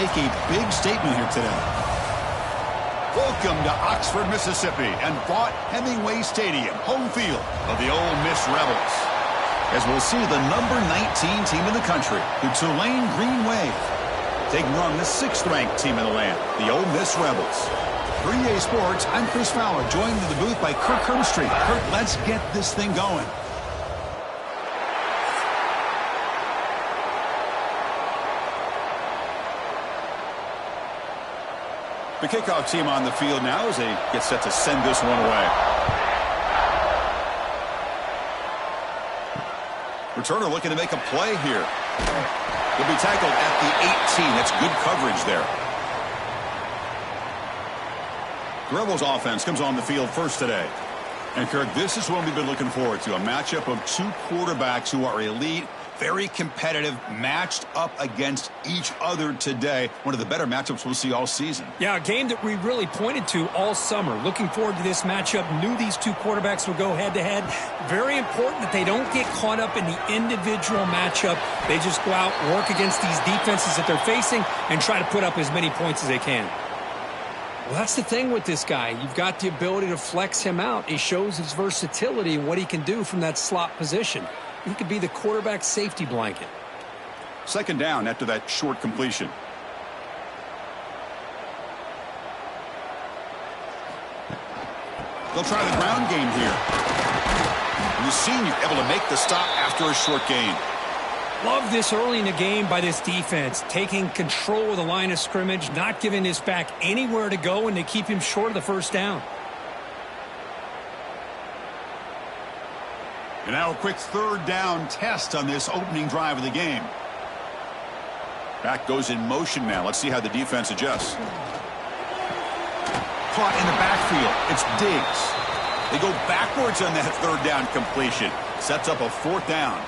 make a big statement here today. Welcome to Oxford, Mississippi, and Vaught Hemingway Stadium, home field of the Ole Miss Rebels. As we'll see the number 19 team in the country, the Tulane Green Wave, taking on the 6th-ranked team in the land, the Ole Miss Rebels. For EA Sports, I'm Chris Fowler, joined in the booth by Kirk Herbstreit. Kirk, let's get this thing going. The kickoff team on the field now as they get set to send this one away. Returner looking to make a play here. He'll be tackled at the 18. That's good coverage there. The Rebels offense comes on the field first today. And Kirk, this is what we've been looking forward to. A matchup of two quarterbacks who are elite, very competitive, matched up against each other today. One of the better matchups we'll see all season. Yeah, a game that we really pointed to all summer. Looking forward to this matchup. Knew these two quarterbacks would go head-to-head. Very important that they don't get caught up in the individual matchup. They just go out, work against these defenses that they're facing, and try to put up as many points as they can. Well, that's the thing with this guy. You've got the ability to flex him out. He shows his versatility and what he can do from that slot position. He could be the quarterback safety blanket. Second down after that short completion. They'll try the ground game here. And the senior able to make the stop after a short gain. Love this early in the game by this defense. Taking control of the line of scrimmage, not giving this back anywhere to go, and they keep him short of the first down. And now a quick third down test on this opening drive of the game. Back goes in motion now. Let's see how the defense adjusts. Caught in the backfield. It's Diggs. They go backwards on that third down completion. Sets up a fourth down.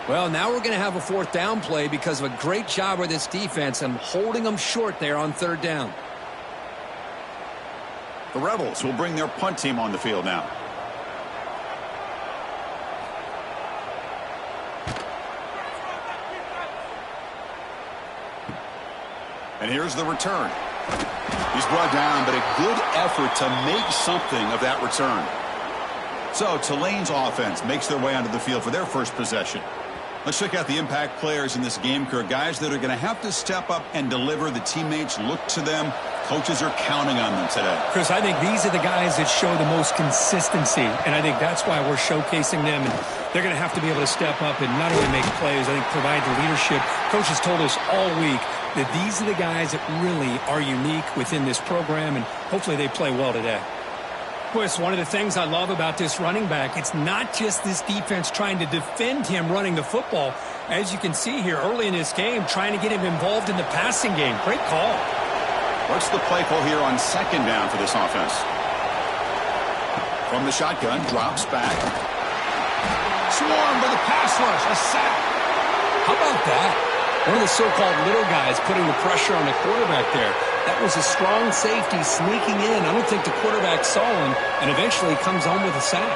Well, now we're going to have a fourth down play because of a great job with this defense and holding them short there on third down. The Rebels will bring their punt team on the field now. And here's the return. He's brought down, but a good effort to make something of that return. So Tulane's offense makes their way onto the field for their first possession. Let's check out the impact players in this game, Kirk. Guys that are going to have to step up and deliver. The teammates look to them. Coaches are counting on them today. Chris, I think these are the guys that show the most consistency, and I think that's why we're showcasing them. And they're going to have to be able to step up and not only make plays, I think provide the leadership. Coaches told us all week that these are the guys that really are unique within this program, and hopefully they play well today. Chris, one of the things I love about this running back, it's not just this defense trying to defend him running the football. As you can see here early in this game, trying to get him involved in the passing game. Great call. What's the play call here on second down for this offense? From the shotgun, drops back. Swarmed by the pass rush, a sack. How about that? One of the so-called little guys putting the pressure on the quarterback there. That was a strong safety sneaking in. I don't think the quarterback saw him, and eventually comes home with a sack.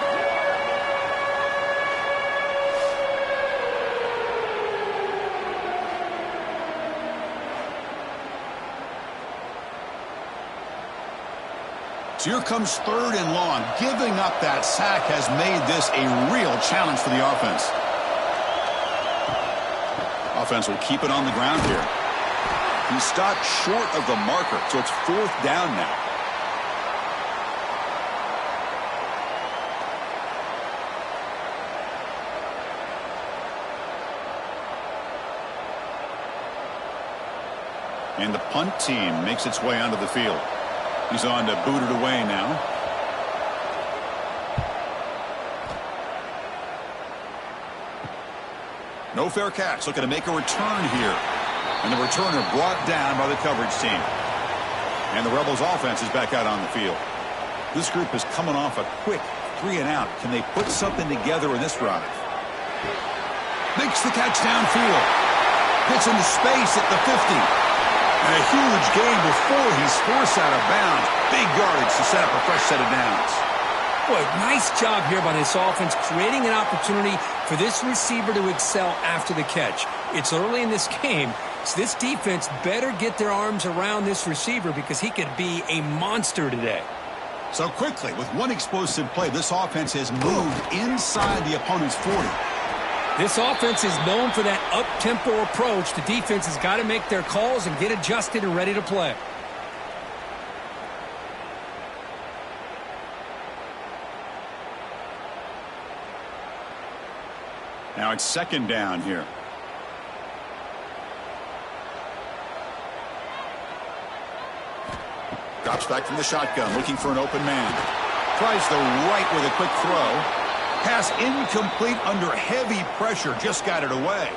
So here comes third and long. Giving up that sack has made this a real challenge for the offense. Offense will keep it on the ground here. He stopped short of the marker, so it's fourth down now. And the punt team makes its way onto the field. He's on to boot it away now. No fair catch. Looking to make a return here. And the returner brought down by the coverage team. And the Rebels offense is back out on the field. This group is coming off a quick 3 and out. Can they put something together in this drive? Makes the catch downfield. Gets into space at the 50. And a huge gain before he's forced out of bounds. Big yardage to set up a fresh set of downs. Boy, nice job here by this offense, creating an opportunity for this receiver to excel after the catch. It's early in this game. quarterbacks. This defense better get their arms around this receiver because he could be a monster today. So quickly, with one explosive play, this offense has moved inside the opponent's 40. This offense is known for that up-tempo approach. The defense has got to make their calls and get adjusted and ready to play. Now it's second down here. Drops back from the shotgun, looking for an open man. Tries the right with a quick throw. Pass incomplete under heavy pressure. Just got it away.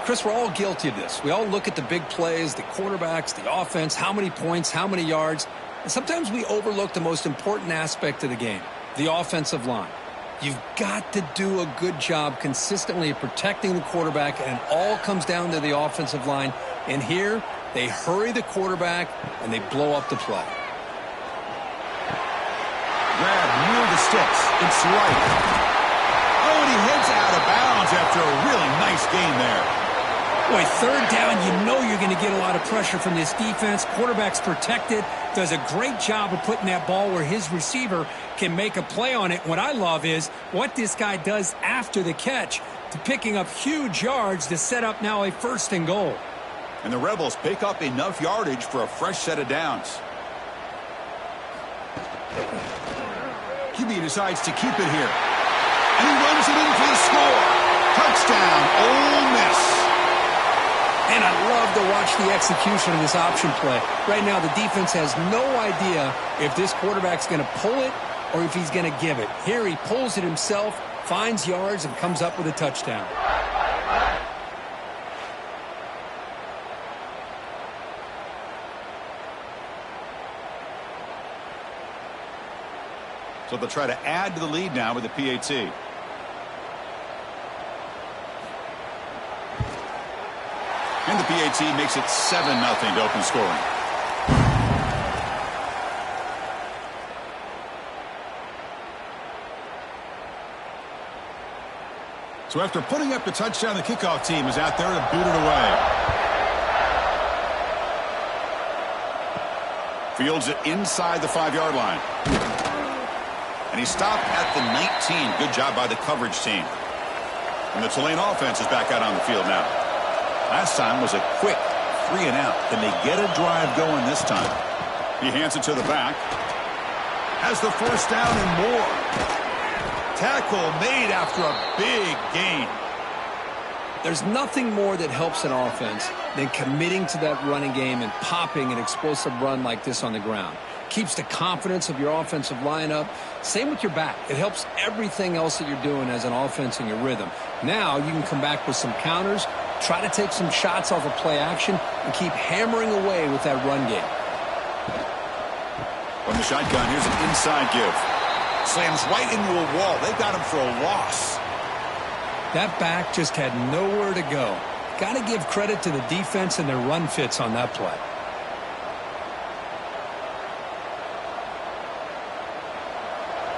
Chris, we're all guilty of this. We all look at the big plays, the quarterbacks, the offense, how many points, how many yards. And sometimes we overlook the most important aspect of the game, the offensive line. You've got to do a good job consistently of protecting the quarterback, and it all comes down to the offensive line. And here, they hurry the quarterback, and they blow up the play. Grab near the sticks. It's right. Oh, and he heads out of bounds after a really nice gain there. Boy, third down, you know you're going to get a lot of pressure from this defense. Quarterback's protected, does a great job of putting that ball where his receiver can make a play on it. What I love is what this guy does after the catch to picking up huge yards to set up now a 1st and goal. And the Rebels pick up enough yardage for a fresh set of downs. QB decides to keep it here. And he runs it in for the score. Touchdown, Ole Miss. And I love to watch the execution of this option play. Right now, the defense has no idea if this quarterback's going to pull it or if he's going to give it. Here he pulls it himself, finds yards, and comes up with a touchdown. So they'll try to add to the lead now with the PAT. And the PAT makes it 7-0 to open scoring. So after putting up the touchdown, the kickoff team is out there to boot it away. Fields it inside the 5-yard line. And he stopped at the 19. Good job by the coverage team. And the Tulane offense is back out on the field now. Last time was a quick 3-and-out. Can they get a drive going this time? He hands it to the back. Has the 1st down and more. Tackle made after a big gain. There's nothing more that helps an offense than committing to that running game and popping an explosive run like this on the ground. Keeps the confidence of your offensive lineup. Same with your back. It helps everything else that you're doing as an offense in your rhythm. Now you can come back with some counters, try to take some shots off of play action, and keep hammering away with that run game. From the shotgun, here's an inside give. Slams right into a wall. They got him for a loss. That back just had nowhere to go. Got to give credit to the defense and their run fits on that play.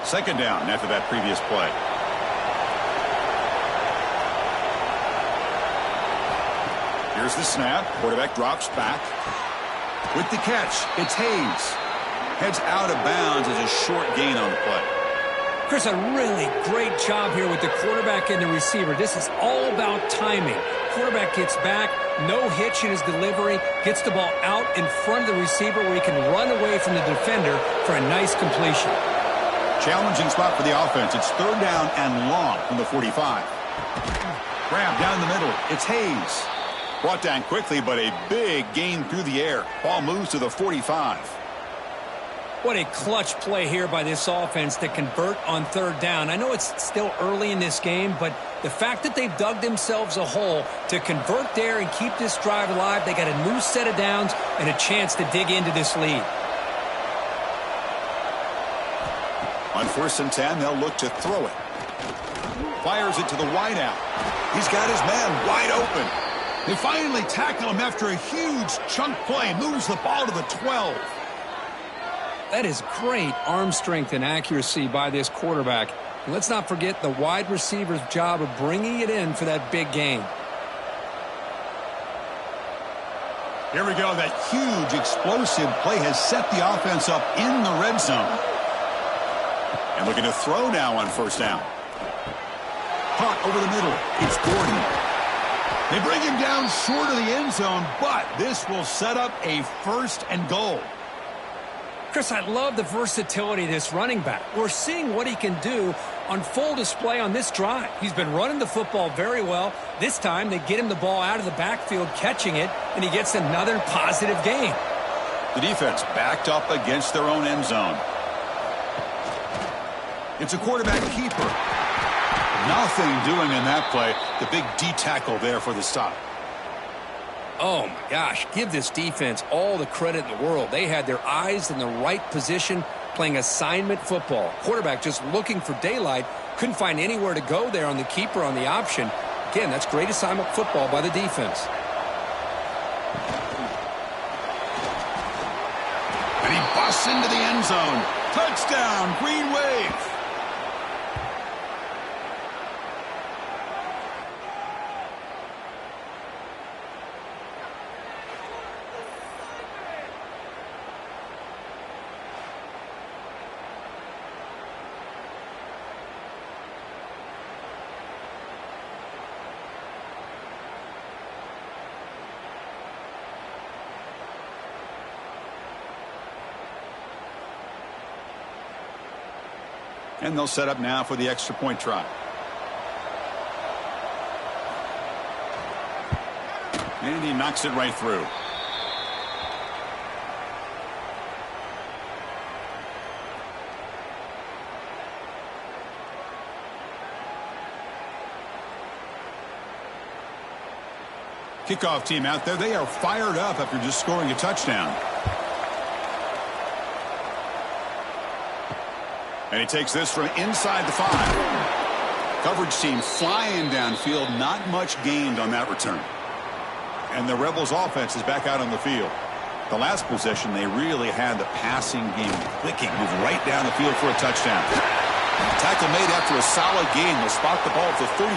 Second down after that previous play. Here's the snap. Quarterback drops back. With the catch, it's Hayes. Heads out of bounds as a short gain on the play. Chris, a really great job here with the quarterback and the receiver. This is all about timing. Quarterback gets back, no hitch in his delivery, gets the ball out in front of the receiver where he can run away from the defender for a nice completion. Challenging spot for the offense. It's 3rd down and long from the 45. Grab down the middle. It's Hayes. Brought down quickly, but a big gain through the air. Ball moves to the 45. What a clutch play here by this offense to convert on 3rd down. I know it's still early in this game, but the fact that they've dug themselves a hole to convert there and keep this drive alive, they got a new set of downs and a chance to dig into this lead. On 1st and 10, they'll look to throw it. Fires it to the wideout. He's got his man wide open. They finally tackle him after a huge chunk play. Moves the ball to the 12. That is great arm strength and accuracy by this quarterback. And let's not forget the wide receiver's job of bringing it in for that big gain. Here we go. That huge explosive play has set the offense up in the red zone. And looking to throw now on first down. Caught over the middle. It's Gordon. They bring him down short of the end zone, but this will set up a first and goal. Chris, I love the versatility of this running back. We're seeing what he can do on full display on this drive. He's been running the football very well. This time, they get him the ball out of the backfield, catching it, and he gets another positive gain. The defense backed up against their own end zone. It's a quarterback keeper. Nothing doing in that play. The big D tackle there for the stop. Oh, my gosh. Give this defense all the credit in the world. They had their eyes in the right position, playing assignment football. Quarterback just looking for daylight. Couldn't find anywhere to go there on the keeper on the option. Again, that's great assignment football by the defense. And he busts into the end zone. Touchdown, Green Wave. And they'll set up now for the extra point try. And he knocks it right through. Kickoff team out there. They are fired up after just scoring a touchdown. And he takes this from inside the 5. Coverage team flying downfield. Not much gained on that return. And the Rebels offense is back out on the field. The last possession, they really had the passing game clicking. Move right down the field for a touchdown. Tackle made after a solid gain. They'll spot the ball at the 31.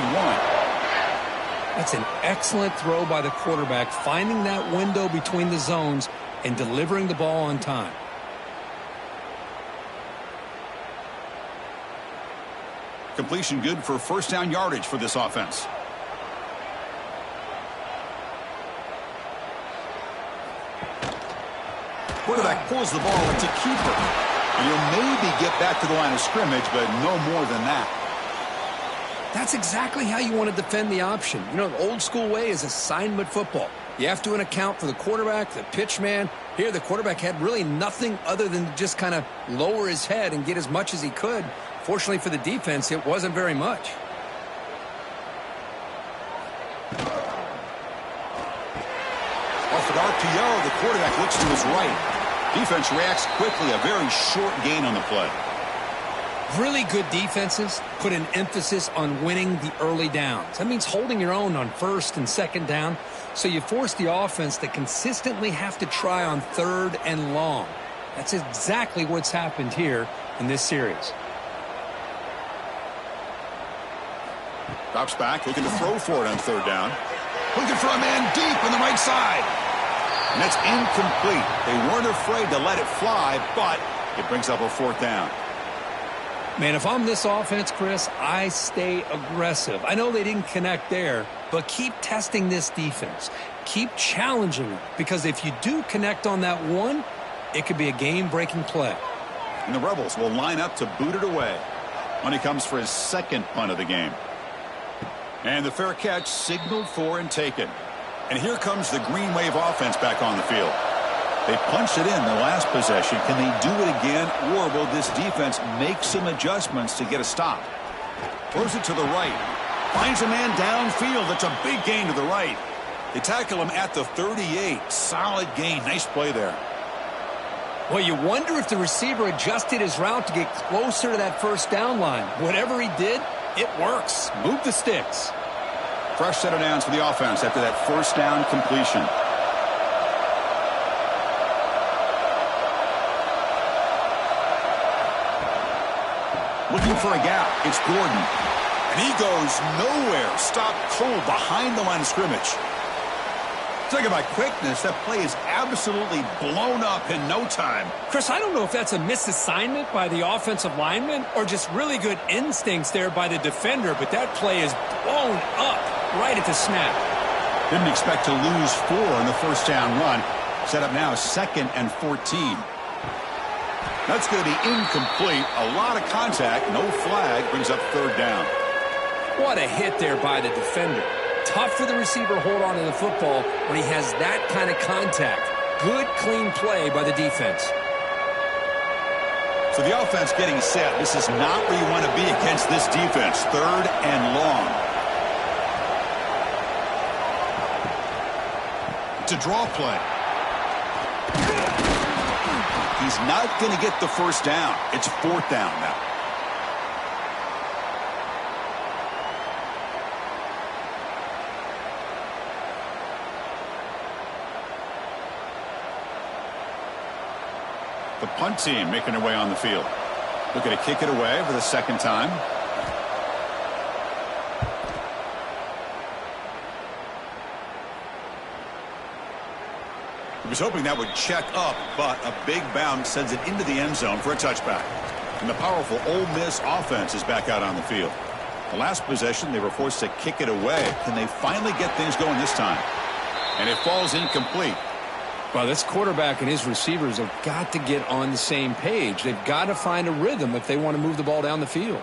That's an excellent throw by the quarterback, finding that window between the zones and delivering the ball on time. Completion good for first down yardage for this offense. Quarterback pulls the ball. It's a keeper. And he'll maybe get back to the line of scrimmage, but no more than that. That's exactly how you want to defend the option. You know, the old school way is assignment football. You have to account for the quarterback, the pitch man. Here, the quarterback had really nothing other than to just kind of lower his head and get as much as he could. Fortunately for the defense, it wasn't very much. Off an RPO, the quarterback looks to his right. Defense reacts quickly. A very short gain on the play. Really good defenses put an emphasis on winning the early downs. That means holding your own on first and second down. So you force the offense to consistently have to try on third and long. That's exactly what's happened here in this series. Drops back, looking to throw for it on third down. Looking for a man deep on the right side. And that's incomplete. They weren't afraid to let it fly, but it brings up a fourth down. Man, if I'm this offense, Chris, I stay aggressive. I know they didn't connect there, but keep testing this defense. Keep challenging them, because if you do connect on that one, it could be a game-breaking play. And the Rebels will line up to boot it away when he comes for his second punt of the game. And the fair catch signaled for and taken. And here comes the Green Wave offense back on the field. They punched it in the last possession. Can they do it again, or will this defense make some adjustments to get a stop? Throws it to the right. Finds a man downfield. It's a big gain to the right. They tackle him at the 38. Solid gain. Nice play there. Well, you wonder if the receiver adjusted his route to get closer to that first down line. Whatever he did, it works. Move the sticks. Fresh set of downs for the offense after that first down completion. Looking for a gap. It's Gordon. And he goes nowhere. Stopped cold behind the line of scrimmage. Talking about quickness, that play is absolutely blown up in no time. Chris, I don't know if that's a misassignment by the offensive lineman or just really good instincts there by the defender, but that play is blown up right at the snap. Didn't expect to lose 4 in the first down run. Set up now 2nd and 14. That's going to be incomplete. A lot of contact, no flag, brings up 3rd down. What a hit there by the defender. Tough for the receiver to hold on to the football when he has that kind of contact. Good, clean play by the defense. So the offense getting set. This is not where you want to be against this defense. 3rd and long. It's a draw play. He's not going to get the first down. It's 4th down now. The punt team making their way on the field. Looking to kick it away for the 2nd time. He was hoping that would check up, but a big bounce sends it into the end zone for a touchback. And the powerful Ole Miss offense is back out on the field. The last possession, they were forced to kick it away. Can they finally get things going this time? And it falls incomplete. Well, this quarterback and his receivers have got to get on the same page. They've got to find a rhythm if they want to move the ball down the field.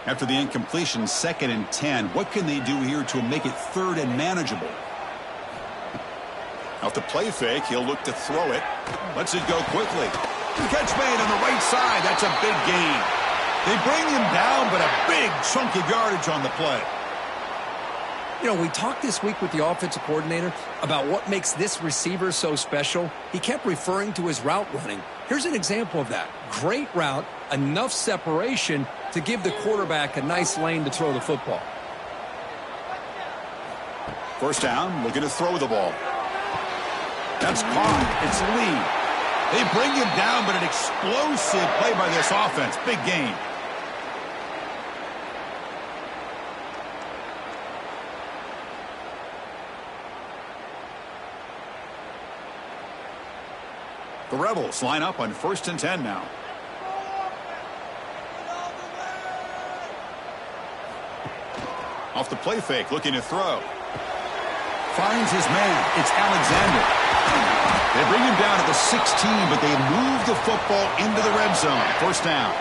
After the incompletion, 2nd and 10. What can they do here to make it 3rd and manageable? Off the play fake, he'll look to throw it. Lets it go quickly. Catch made on the right side. That's a big gain. They bring him down, but a big chunk of yardage on the play. You know, we talked this week with the offensive coordinator about what makes this receiver so special. He kept referring to his route running. Here's an example of that. Great route, enough separation to give the quarterback a nice lane to throw the football. First down, looking to throw the ball. That's caught. It's Lee. They bring him down, but an explosive play by this offense. Big gain. The Rebels line up on 1st and 10 now. Off the play fake, looking to throw. Finds his man. It's Alexander. They bring him down to the 16, but they move the football into the red zone. 1st down.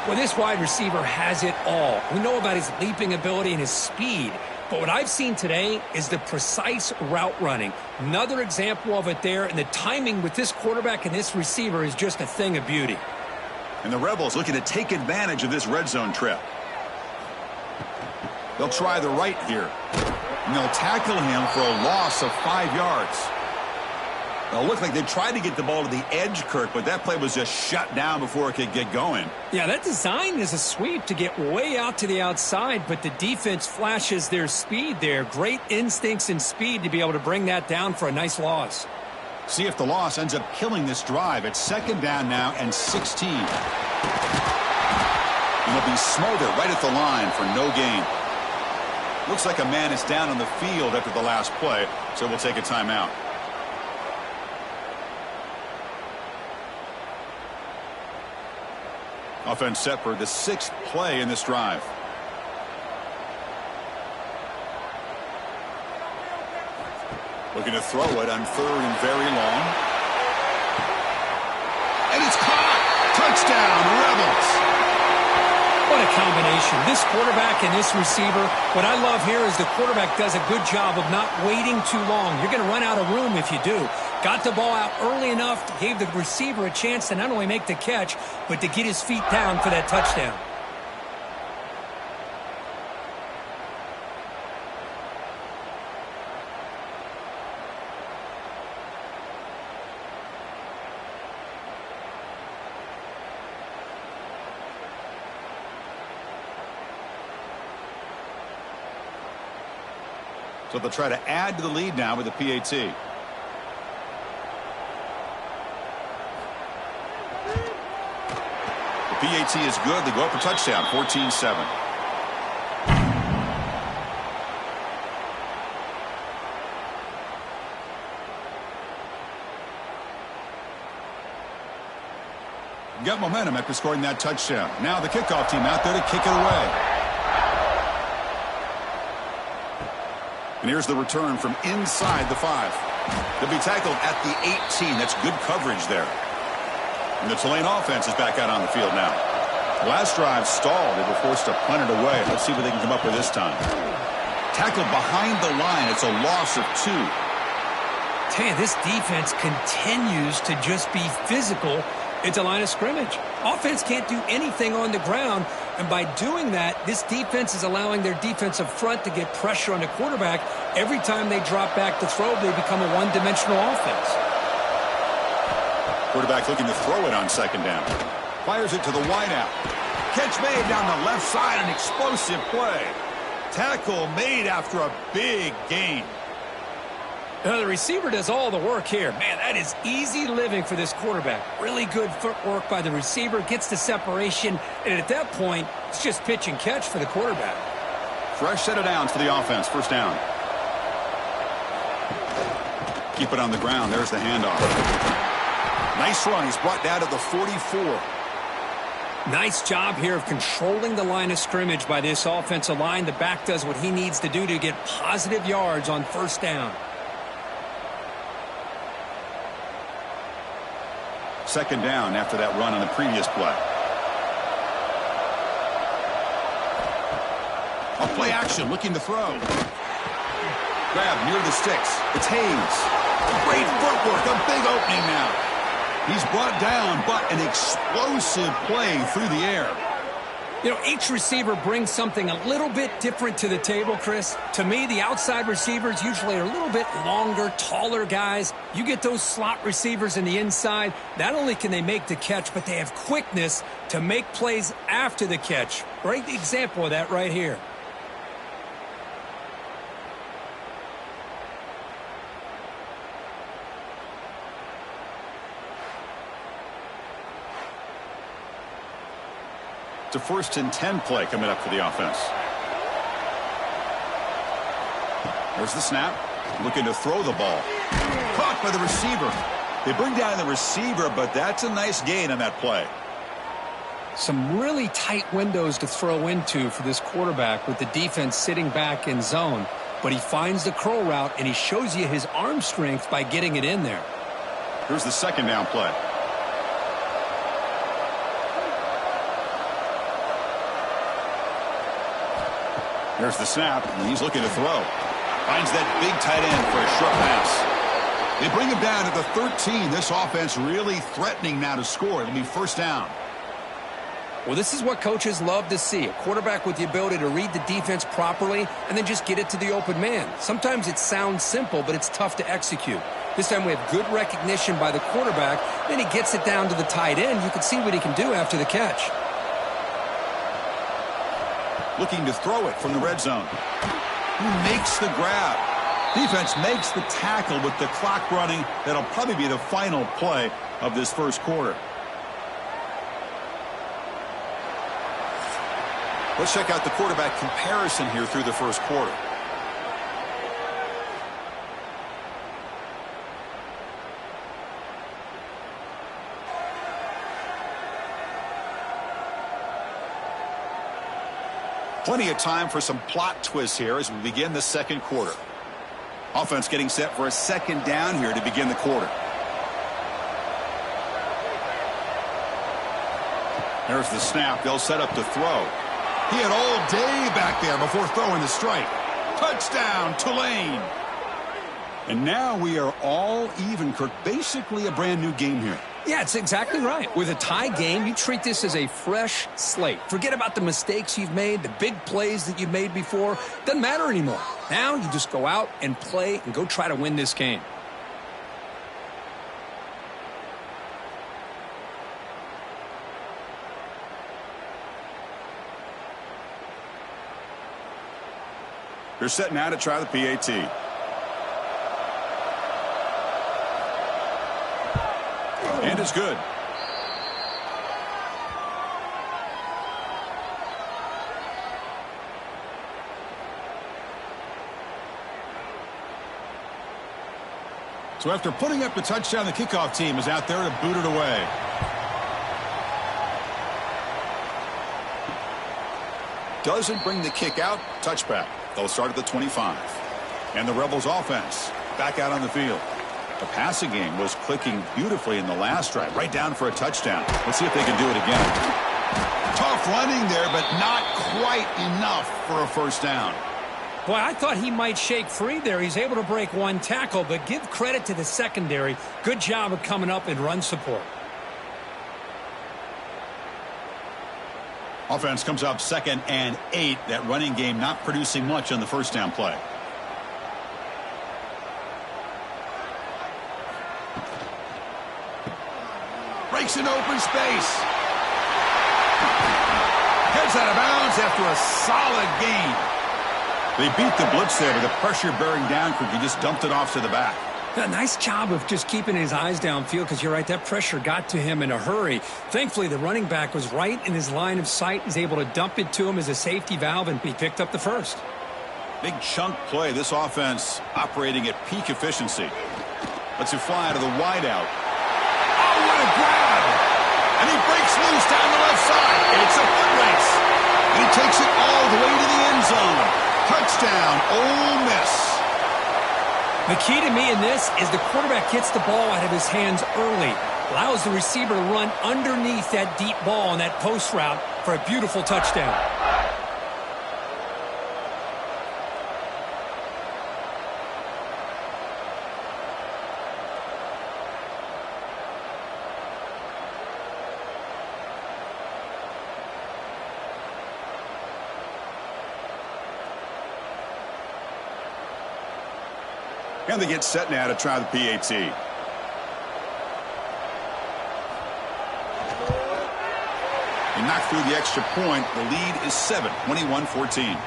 Well, this wide receiver has it all. We know about his leaping ability and his speed. But what I've seen today is the precise route running. Another example of it there, and the timing with this quarterback and this receiver is just a thing of beauty. And the Rebels looking to take advantage of this red zone trip. They'll try the right here. And they'll tackle him for a loss of 5 yards. It'll look like they tried to get the ball to the edge, Kirk, but that play was just shut down before it could get going. Yeah, that design is a sweep to get way out to the outside, but the defense flashes their speed there. Great instincts and speed to be able to bring that down for a nice loss. See if the loss ends up killing this drive. It's 2nd down now and 16. And they'll be smothered right at the line for no gain. Looks like a man is down on the field after the last play, so we'll take a timeout. Offense set for the 6th play in this drive. Looking to throw it on 3rd and very long. And it's caught. Touchdown, Rebels. What a combination. This quarterback and this receiver. What I love here is the quarterback does a good job of not waiting too long. You're going to run out of room if you do. Got the ball out early enough, gave the receiver a chance to not only make the catch, but to get his feet down for that touchdown. So they'll try to add to the lead now with the PAT. The PAT is good. They go up for touchdown, 14-7. Got momentum after scoring that touchdown. Now the kickoff team out there to kick it away. And here's the return from inside the 5. They'll be tackled at the 18. That's good coverage there. And the Tulane offense is back out on the field now. Last drive stalled. They were forced to punt it away. Let's see what they can come up with this time. Tackled behind the line. It's a loss of 2. Tell you, this defense continues to just be physical at the line of scrimmage. Offense can't do anything on the ground, and by doing that, this defense is allowing their defensive front to get pressure on the quarterback. Every time they drop back to throw, they become a one-dimensional offense. Quarterback looking to throw it on second down. Fires it to the wideout. Catch made down the left side, an explosive play. Tackle made after a big gain. The receiver does all the work here. Man, that is easy living for this quarterback. Really good footwork by the receiver, gets the separation, and at that point, it's just pitch and catch for the quarterback. Fresh set of downs for the offense. First down. Keep it on the ground. There's the handoff. Nice run. He's brought down to the 44. Nice job here of controlling the line of scrimmage by this offensive line. The back does what he needs to do to get positive yards on first down. Second down after that run on the previous play. A play action, looking to throw. Grab near the sticks. It's Hayes. Great footwork, a big opening now. He's brought down, but an explosive play through the air. You know, each receiver brings something a little bit different to the table, Chris. To me, the outside receivers usually are a little bit longer, taller guys. You get those slot receivers in the inside, not only can they make the catch, but they have quickness to make plays after the catch. Great example of that right here. It's a 1st and 10 play coming up for the offense. There's the snap. Looking to throw the ball. Caught by the receiver. They bring down the receiver, but that's a nice gain on that play. Some really tight windows to throw into for this quarterback with the defense sitting back in zone. But he finds the curl route, and he shows you his arm strength by getting it in there. Here's the second down play. There's the snap, and he's looking to throw. Finds that big tight end for a short pass. They bring him down at the 13. This offense really threatening now to score. It'll be first down. Well, this is what coaches love to see. A quarterback with the ability to read the defense properly and then just get it to the open man. Sometimes it sounds simple, but it's tough to execute. This time we have good recognition by the quarterback. Then he gets it down to the tight end. You can see what he can do after the catch. Looking to throw it from the red zone. Who makes the grab? Defense makes the tackle with the clock running. That'll probably be the final play of this first quarter. Let's check out the quarterback comparison here through the first quarter. Plenty of time for some plot twists here as we begin the second quarter. Offense getting set for a second down here to begin the quarter. There's the snap. They'll set up to throw. He had all day back there before throwing the strike. Touchdown, Tulane. And now we are all even, Kirk. Basically a brand new game here. Yeah, it's exactly right. With a tie game, you treat this as a fresh slate. Forget about the mistakes you've made, the big plays that you've made before. Doesn't matter anymore. Now you just go out and play and go try to win this game. They're setting out to try the PAT. And it's good. So after putting up the touchdown, the kickoff team is out there to boot it away. doesn't bring the kick out. Touchback. They'll start at the 25. And the Rebels offense back out on the field. The passing game was clicking beautifully in the last drive, right down for a touchdown. Let's see if they can do it again. Tough running there, but not quite enough for a first down. Boy, I thought he might shake free there. He's able to break one tackle, but give credit to the secondary. Good job of coming up in run support. Offense comes up 2nd and 8. That running game not producing much on the first down play. Breaks in open space. Heads out of bounds after a solid gain. They beat the blitz there, but the pressure bearing down crew, he just dumped it off to the back. A nice job of just keeping his eyes downfield, because you're right, that pressure got to him in a hurry. Thankfully, the running back was right in his line of sight. He's able to dump it to him as a safety valve, and he picked up the first. Big chunk play. This offense operating at peak efficiency. Lets it fly to the wideout. Oh, what a grab! And he breaks loose down the left side. It's a foot race. And he takes it all the way to the end zone. Touchdown, Ole Miss. The key to me in this is the quarterback gets the ball out of his hands early, allows the receiver to run underneath that deep ball on that post route for a beautiful touchdown. And they get set now to try the PAT. They knock through the extra point. The lead is 7, 21-14.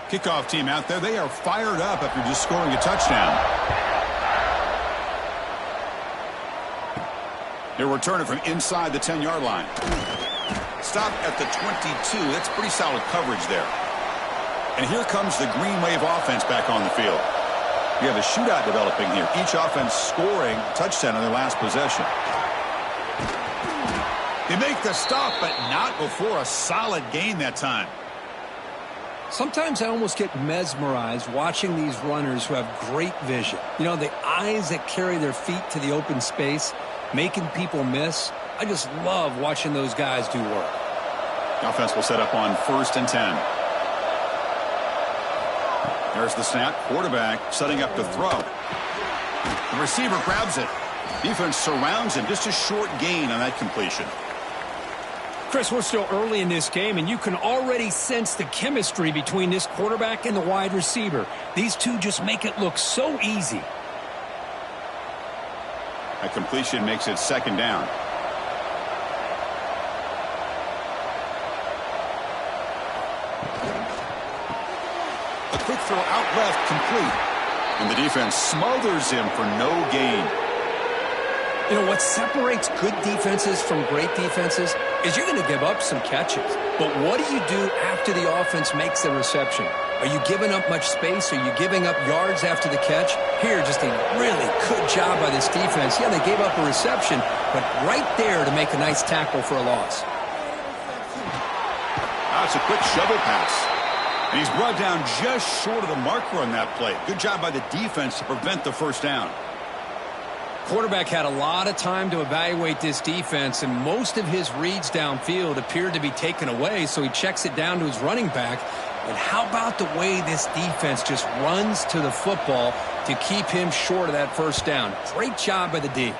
Kickoff team out there. They are fired up after just scoring a touchdown. They'll return it from inside the 10-yard line. Stop at the 22. That's pretty solid coverage there. And here comes the Green Wave offense back on the field. We have a shootout developing here. Each offense scoring a touchdown on their last possession. They make the stop, but not before a solid gain that time. Sometimes I almost get mesmerized watching these runners who have great vision. You know, the eyes that carry their feet to the open space, making people miss. I just love watching those guys do work. The offense will set up on 1st and 10. There's the snap. Quarterback setting up to throw. The receiver grabs it. Defense surrounds him. Just a short gain on that completion. Chris, we're still early in this game, and you can already sense the chemistry between this quarterback and the wide receiver. These two just make it look so easy. A completion makes it 2nd down. A quick throw out left, complete. And the defense smothers him for no gain. You know, what separates good defenses from great defenses is you're going to give up some catches. But what do you do after the offense makes the reception? Are you giving up much space? Are you giving up yards after the catch? Here, just a really good job by this defense. Yeah, they gave up a reception, but right there to make a nice tackle for a loss. That's a quick shovel pass. And he's brought down just short of the marker on that play. Good job by the defense to prevent the first down. Quarterback had a lot of time to evaluate this defense, and most of his reads downfield appeared to be taken away, so he checks it down to his running back. And how about the way this defense just runs to the football to keep him short of that first down? Great job by the D.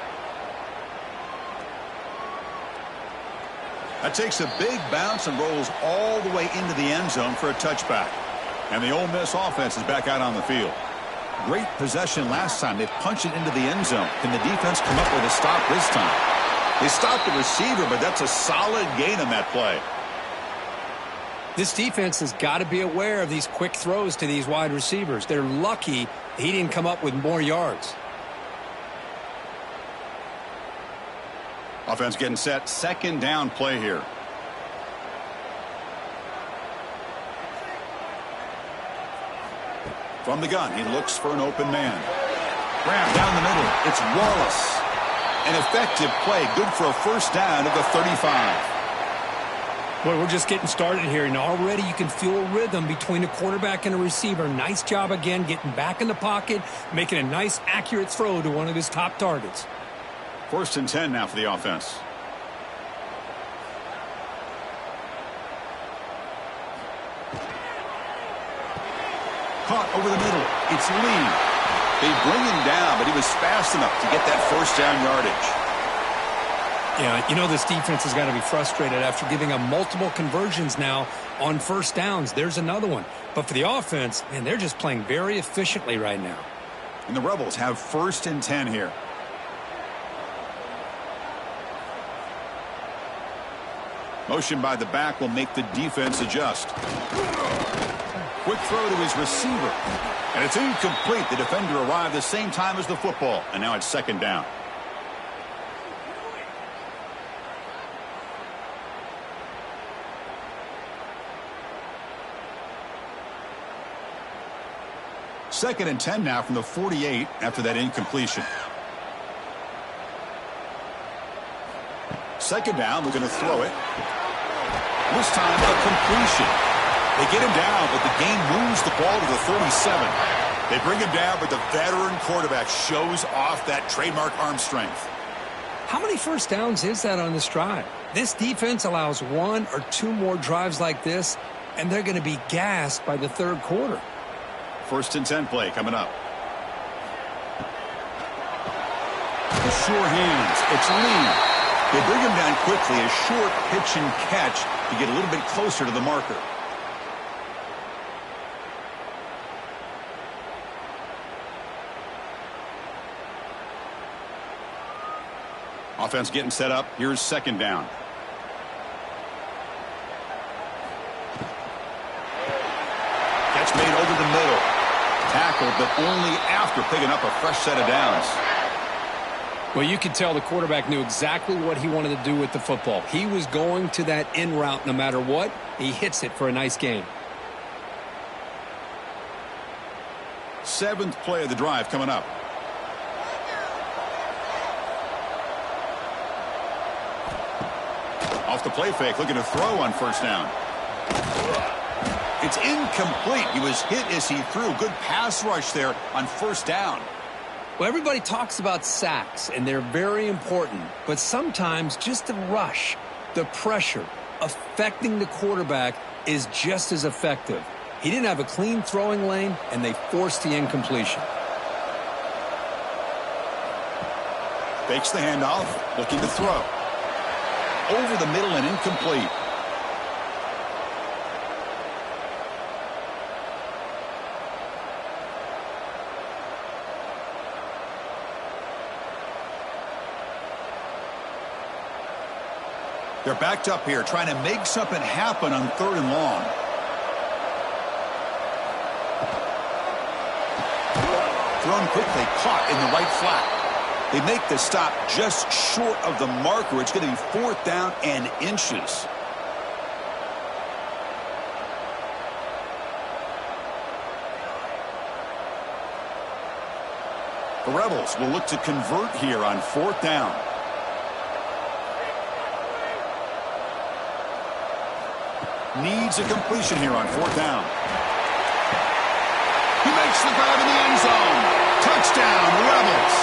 That takes a big bounce and rolls all the way into the end zone for a touchback. And the Ole Miss offense is back out on the field. Great possession last time. They punch it into the end zone. Can the defense come up with a stop this time? They stopped the receiver, but that's a solid gain on that play. This defense has got to be aware of these quick throws to these wide receivers. They're lucky he didn't come up with more yards. Offense getting set. 2nd down play here. From the gun, he looks for an open man. Grab down the middle. It's Wallace. An effective play, good for a first down at the 35. Well, we're just getting started here, and already you can feel a rhythm between a quarterback and a receiver. Nice job again getting back in the pocket, making a nice, accurate throw to one of his top targets. 1st and 10 now for the offense. Caught over the middle. It's Lee. They bring him down, but he was fast enough to get that first down yardage. Yeah, you know this defense has got to be frustrated after giving up multiple conversions now on first downs. There's another one. But for the offense, man, they're just playing very efficiently right now. And the Rebels have 1st and 10 here. Motion by the back will make the defense adjust. Quick throw to his receiver. And it's incomplete. The defender arrived the same time as the football. And now it's 2nd down. Second and 10 now from the 48 after that incompletion. 2nd down, we're going to throw it. This time a completion. They get him down, but the game moves the ball to the 37. They bring him down, but the veteran quarterback shows off that trademark arm strength. How many first downs is that on this drive? This defense allows 1 or 2 more drives like this, and they're going to be gassed by the 3rd quarter. 1st and 10 play coming up. The sure hands. It's Lee. They bring him down quickly. A short pitch and catch to get a little bit closer to the marker. Offense getting set up. Here's 2nd down. Catch made over the middle. Tackled, but only after picking up a fresh set of downs. Well, you could tell the quarterback knew exactly what he wanted to do with the football. He was going to that in route no matter what. He hits it for a nice gain. 7th play of the drive coming up. Off the play fake, looking to throw on 1st down. It's incomplete. He was hit as he threw. Good pass rush there on 1st down. Well, everybody talks about sacks, and they're very important. But sometimes just the rush, the pressure, affecting the quarterback is just as effective. He didn't have a clean throwing lane, and they forced the incompletion. Fakes the handoff, looking to throw. Over the middle and incomplete. They're backed up here, trying to make something happen on 3rd and long. Thrown quickly, caught in the right flat. They make the stop just short of the marker. It's going to be 4th down and inches. The Rebels will look to convert here on 4th down. Needs a completion here on 4th down. He makes the grab in the end zone. Touchdown, Rebels.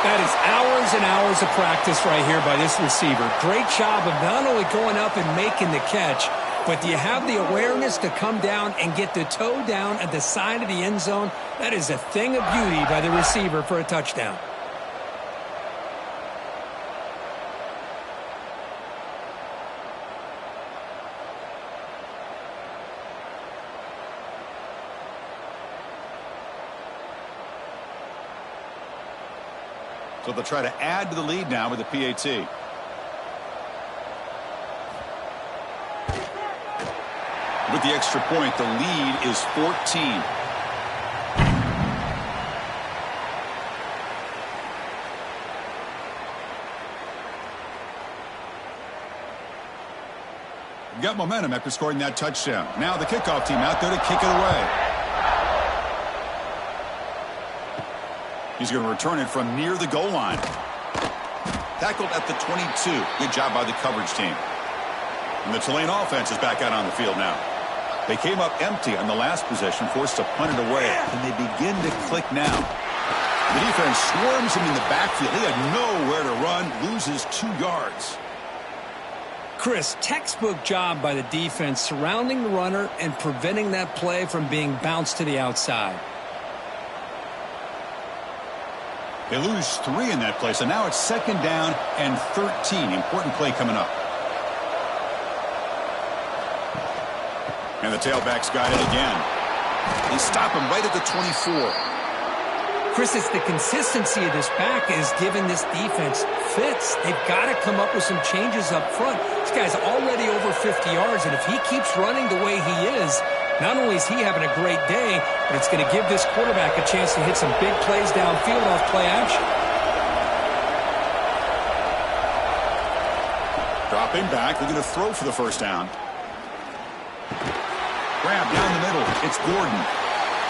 That is hours and hours of practice right here by this receiver. Great job of not only going up and making the catch, but do you have the awareness to come down and get the toe down at the side of the end zone? That is a thing of beauty by the receiver for a touchdown. So they'll try to add to the lead now with the PAT. With the extra point, the lead is 14. Got momentum after scoring that touchdown. Now the kickoff team out there to kick it away. He's going to return it from near the goal line. Tackled at the 22. Good job by the coverage team. And the Tulane offense is back out on the field now. They came up empty on the last possession, forced to punt it away, and they begin to click now. The defense swarms him in the backfield. He had nowhere to run, loses 2 yards. Chris, textbook job by the defense surrounding the runner and preventing that play from being bounced to the outside. They lose 3 in that play, so now it's 2nd down and 13. Important play coming up. And the tailbacks got it again. They stop him right at the 24. Chris, it's the consistency of this back is giving this defense fits. They've got to come up with some changes up front. This guy's already over 50 yards, and if he keeps running the way he is, not only is he having a great day, but it's going to give this quarterback a chance to hit some big plays downfield off play action. Dropping back, looking to throw for the first down. Grab down the middle. It's Gordon.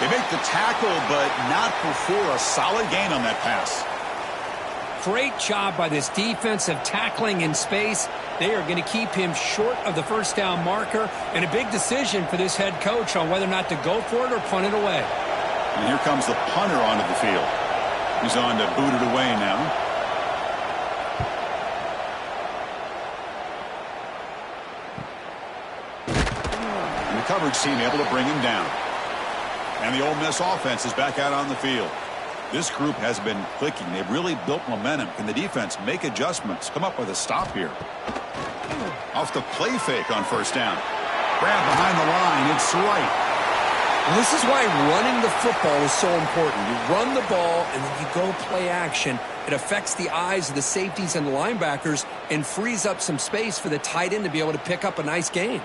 They make the tackle, but not before a solid gain on that pass. Great job by this defense of tackling in space. They are going to keep him short of the first down marker, and a big decision for this head coach on whether or not to go for it or punt it away. And here comes the punter onto the field. He's on to boot it away now. Coverage team able to bring him down. And the Ole Miss offense is back out on the field. This group has been clicking. They've really built momentum. Can the defense make adjustments? Come up with a stop here. Off the play fake on first down. Grab behind the line. It's right. And this is why running the football is so important. You run the ball and then you go play action. It affects the eyes of the safeties and the linebackers and frees up some space for the tight end to be able to pick up a nice gain.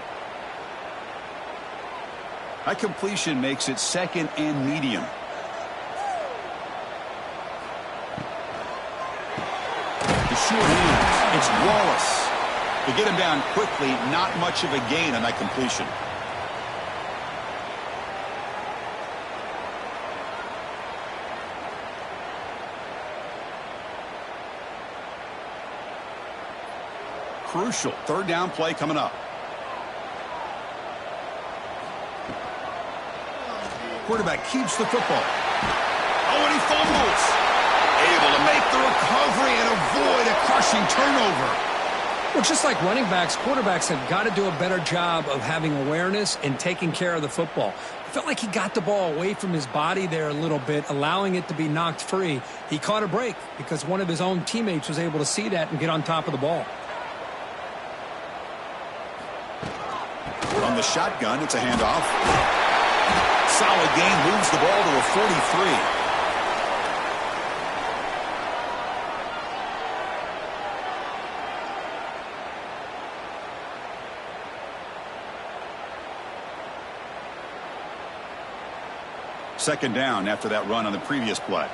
That completion makes it 2nd and medium. The short hand. It's Wallace. To get him down quickly, not much of a gain on that completion. Crucial 3rd down play coming up. Quarterback keeps the football. Oh, and he fumbles. Able to make the recovery and avoid a crushing turnover. Well, just like running backs, quarterbacks have got to do a better job of having awareness and taking care of the football. I felt like he got the ball away from his body there a little bit, allowing it to be knocked free. He caught a break because one of his own teammates was able to see that and get on top of the ball. On the shotgun, it's a handoff. Solid gain, moves the ball to a 43. Second down after that run on the previous play.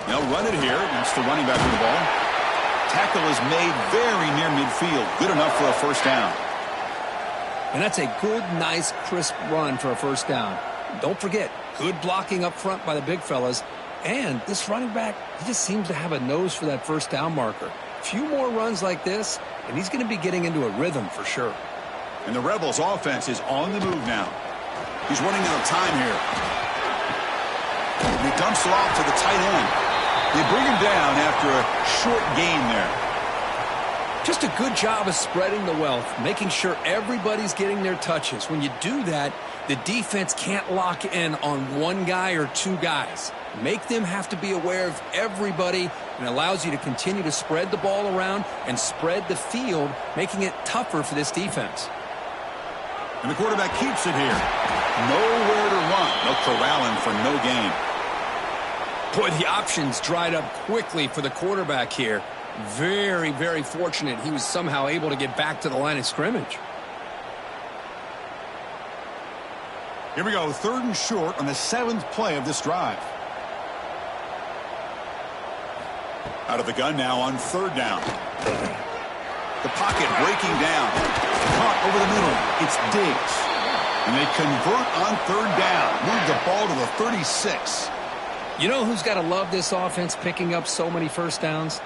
They'll run it here. That's the running back with the ball. Tackle is made very near midfield. Good enough for a first down. And that's a good, nice, crisp run for a first down. Don't forget, good blocking up front by the big fellas. And this running back, he just seems to have a nose for that first down marker. A few more runs like this, and he's going to be getting into a rhythm for sure. And the Rebels' offense is on the move now. He's running out of time here. And he dumps it off to the tight end. They bring him down after a short gain there. Just a good job of spreading the wealth, making sure everybody's getting their touches. When you do that, the defense can't lock in on one guy or 2 guys. Make them have to be aware of everybody, and allows you to continue to spread the ball around and spread the field, making it tougher for this defense. And the quarterback keeps it here. Nowhere to run. No corralling for no gain. Boy, the options dried up quickly for the quarterback here. Very, very fortunate he was somehow able to get back to the line of scrimmage. Here we go, 3rd and short on the 7th play of this drive. Out of the gun now on 3rd down. The pocket breaking down. Caught over the middle. It's Diggs. And they convert on 3rd down. Move the ball to the 36. You know who's got to love this offense picking up so many first downs?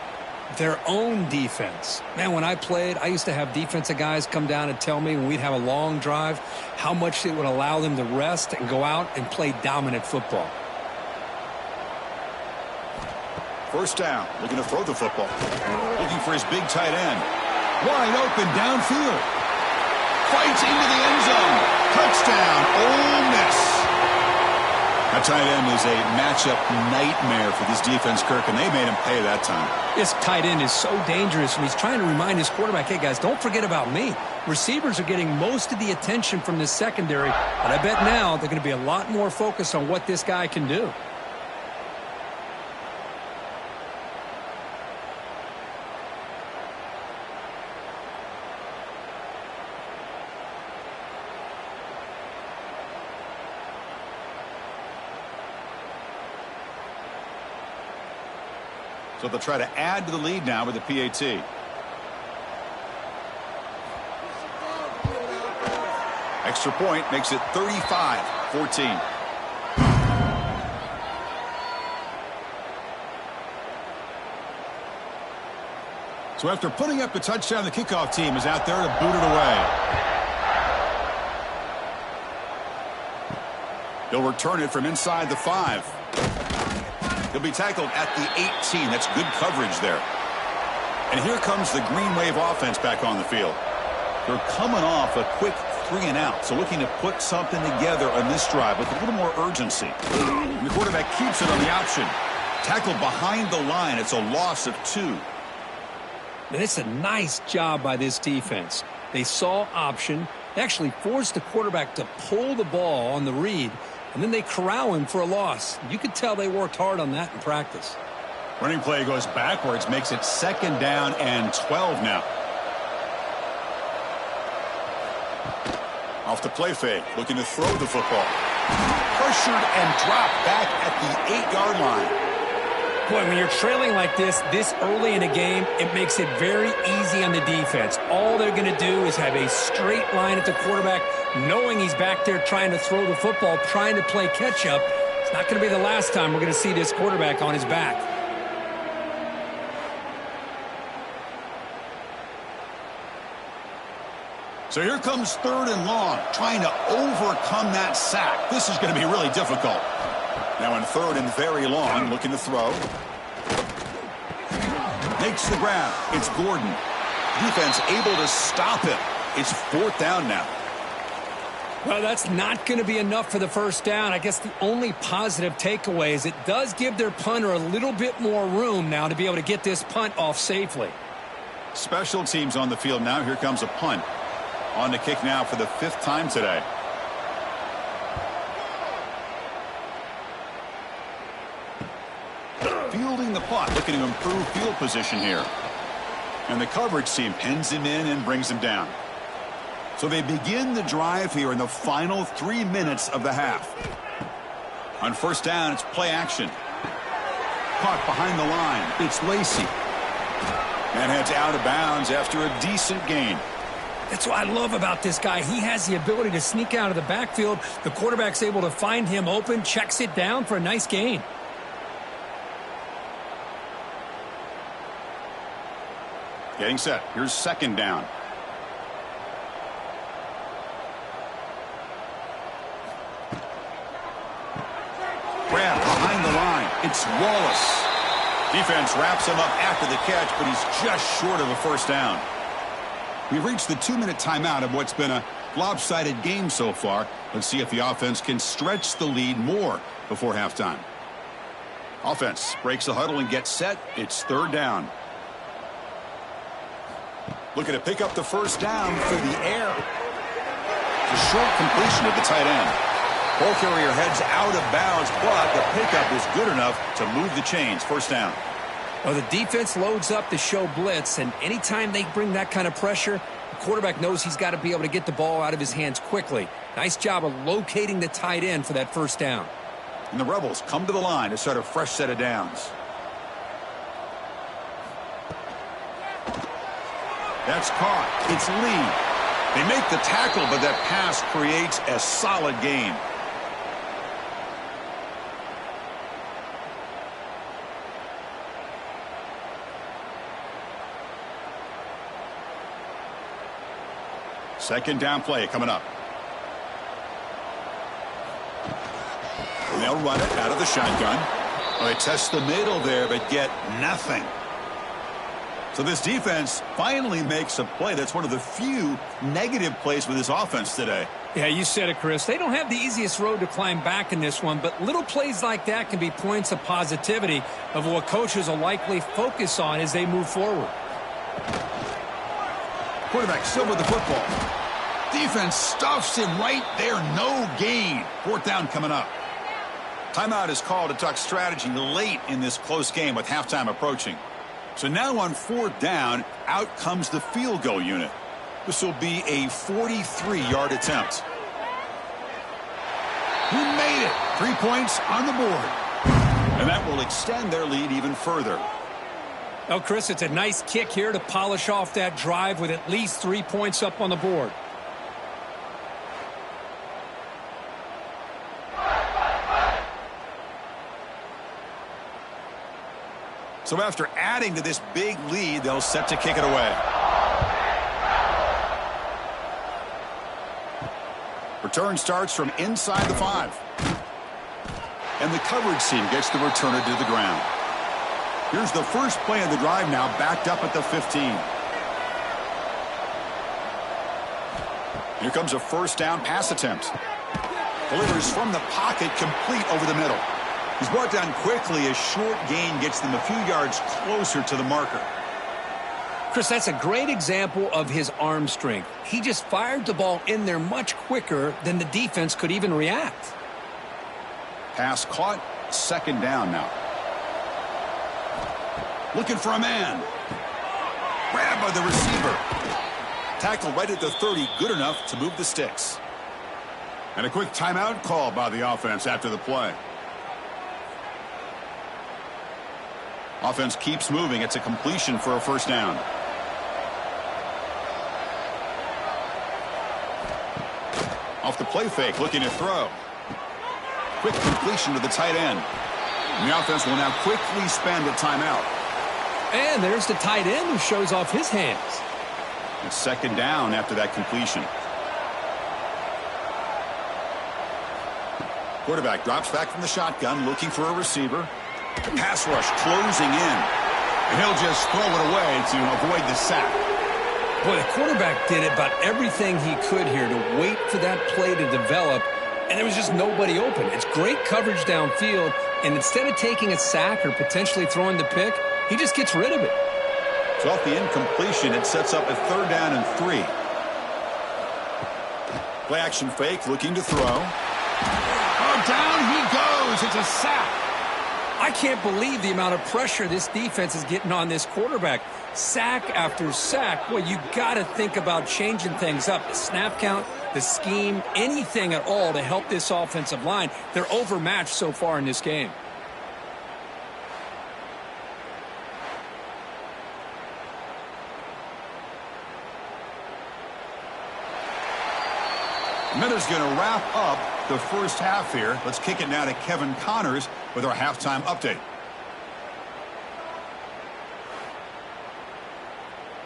Their own defense. Man, when I played, I used to have defensive guys come down and tell me when we'd have a long drive how much it would allow them to rest and go out and play dominant football. First down, looking to throw the football. Looking for his big tight end. Wide open downfield. Fights into the end zone. Touchdown, Ole Miss. That tight end is a matchup nightmare for this defense, Kirk, and they made him pay that time. This tight end is so dangerous, and he's trying to remind his quarterback, hey, guys, don't forget about me. Receivers are getting most of the attention from this secondary, but I bet now they're going to be a lot more focused on what this guy can do. So they'll try to add to the lead now with the PAT. Extra point makes it 35-14. So after putting up the touchdown, the kickoff team is out there to boot it away. He'll return it from inside the 5. He'll be tackled at the 18. That's good coverage there. And here comes the Green Wave offense back on the field. They're coming off a quick 3-and-out, so looking to put something together on this drive with a little more urgency. And the quarterback keeps it on the option. Tackled behind the line. It's a loss of 2. And it's a nice job by this defense. They saw option. They actually forced the quarterback to pull the ball on the read, and then they corral him for a loss. You could tell they worked hard on that in practice. Running play goes backwards, makes it 2nd down and 12 now. Off the play fake, looking to throw the football. Pressured and dropped back at the 8-yard line. Boy, when you're trailing like this early in a game, it makes it very easy on the defense. All they're going to do is have a straight line at the quarterback, knowing he's back there trying to throw the football, trying to play catch-up. It's not going to be the last time we're going to see this quarterback on his back. So here comes 3rd and long, trying to overcome that sack. This is going to be really difficult. Now in 3rd and very long, looking to throw. Makes the grab. It's Gordon. Defense able to stop him. It's 4th down now. Well, that's not going to be enough for the first down. I guess the only positive takeaway is it does give their punter a little bit more room now to be able to get this punt off safely. Special teams on the field now. Here comes a punt. On the kick now for the 5th time today. Fielding the punt, looking to improve field position here. And the coverage team pins him in and brings him down. So they begin the drive here in the final 3 minutes of the half. On 1st down, it's play action. Caught behind the line. It's Lacey. And heads out of bounds after a decent gain. That's what I love about this guy. He has the ability to sneak out of the backfield. The quarterback's able to find him open, checks it down for a nice gain. Getting set. Here's 2nd down. Grab behind the line. It's Wallace. Defense wraps him up after the catch, but he's just short of a 1st down. We've reached the 2-minute timeout of what's been a lopsided game so far. Let's see if the offense can stretch the lead more before halftime. Offense breaks the huddle and gets set. It's 3rd down. Looking to pick up the 1st down through the air. A short completion of the tight end. Ball carrier heads out of bounds, but the pickup is good enough to move the chains. 1st down. Well, the defense loads up to show blitz, and anytime they bring that kind of pressure, the quarterback knows he's got to be able to get the ball out of his hands quickly. Nice job of locating the tight end for that 1st down. And the Rebels come to the line to start a fresh set of downs. That's caught. It's Lee. They make the tackle, but that pass creates a solid gain. Second down play coming up. And they'll run it out of the shotgun. Well, they test the middle there, but get nothing. So this defense finally makes a play. That's one of the few negative plays with this offense today. Yeah, you said it, Chris. They don't have the easiest road to climb back in this one, but little plays like that can be points of positivity of what coaches will likely focus on as they move forward. Quarterback still with the football. Defense stuffs him right there. No gain. Fourth down coming up. Timeout is called to talk strategy late in this close game with halftime approaching. So now on fourth down, out comes the field goal unit. This will be a 43-yard attempt. He made it. 3 points on the board. And that will extend their lead even further. Oh, Chris, it's a nice kick here to polish off that drive with at least 3 points up on the board. So after adding to this big lead, they'll set to kick it away. Return starts from inside the 5. And the coverage team gets the returner to the ground. Here's the first play of the drive now, backed up at the 15. Here comes a first down pass attempt. Delivers from the pocket, complete over the middle. He's brought down quickly. A short gain gets them a few yards closer to the marker. Chris, that's a great example of his arm strength. He just fired the ball in there much quicker than the defense could even react. Pass caught. Second down now. Looking for a man. Grab by the receiver. Tackled right at the 30. Good enough to move the sticks. And a quick timeout call by the offense after the play. Offense keeps moving. It's a completion for a first down. Off the play fake, looking to throw. Quick completion to the tight end. And the offense will now quickly spend a timeout. And there's the tight end who shows off his hands. It's second down after that completion. Quarterback drops back from the shotgun, looking for a receiver. Pass rush closing in. And he'll just throw it away to avoid the sack. Boy, the quarterback did about everything he could here to wait for that play to develop, and there was just nobody open. It's great coverage downfield, and instead of taking a sack or potentially throwing the pick, he just gets rid of it. So off the incompletion, it sets up a third down and 3. Play action fake, looking to throw. Oh, down he goes. It's a sack. I can't believe the amount of pressure this defense is getting on this quarterback. Sack after sack. Well, you got to think about changing things up. The snap count, the scheme, anything at all to help this offensive line. They're overmatched so far in this game. Miller's going to wrap up the first half here. Let's kick it now to Kevin Connors with our halftime update.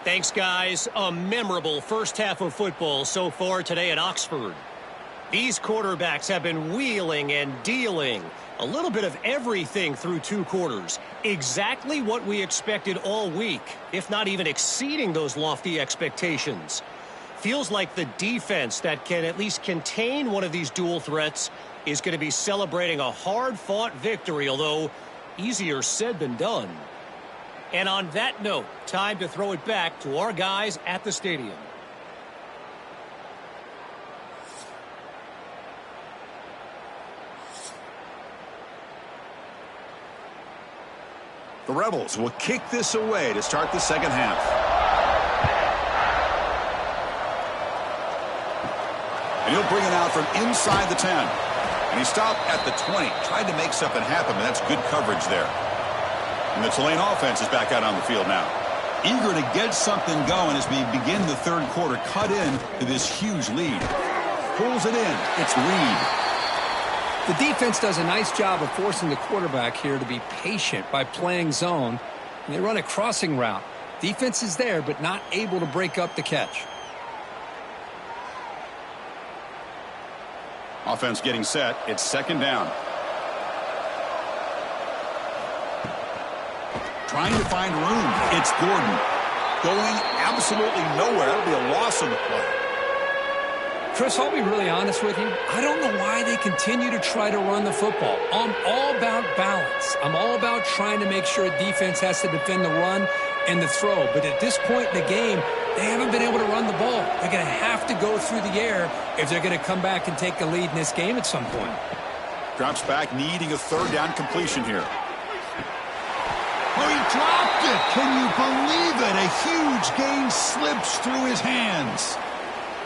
Thanks, guys. A memorable first half of football so far today at Oxford. These quarterbacks have been wheeling and dealing. A little bit of everything through 2 quarters. Exactly what we expected all week, if not even exceeding those lofty expectations. Feels like the defense that can at least contain one of these dual threats is going to be celebrating a hard-fought victory, although easier said than done. And on that note, time to throw it back to our guys at the stadium. The Rebels will kick this away to start the second half. And he'll bring it out from inside the 10. And he stopped at the 20. Tried to make something happen, but that's good coverage there. And the Tulane offense is back out on the field now. Eager to get something going as we begin the third quarter. Cut in to this huge lead. Pulls it in. It's Reed. The defense does a nice job of forcing the quarterback here to be patient by playing zone. And they run a crossing route. Defense is there, but not able to break up the catch. Offense getting set. It's second down. Trying to find room. It's Gordon. Going absolutely nowhere. It'll be a loss on the play. Chris, I'll be really honest with you. I don't know why they continue to try to run the football. I'm all about balance. I'm all about trying to make sure a defense has to defend the run and the throw. But at this point in the game, they haven't been able to run the ball. They're going to have to go through the air if they're going to come back and take the lead in this game at some point. Drops back, needing a third down completion here. Oh, he dropped it. Can you believe it? A huge gain slips through his hands.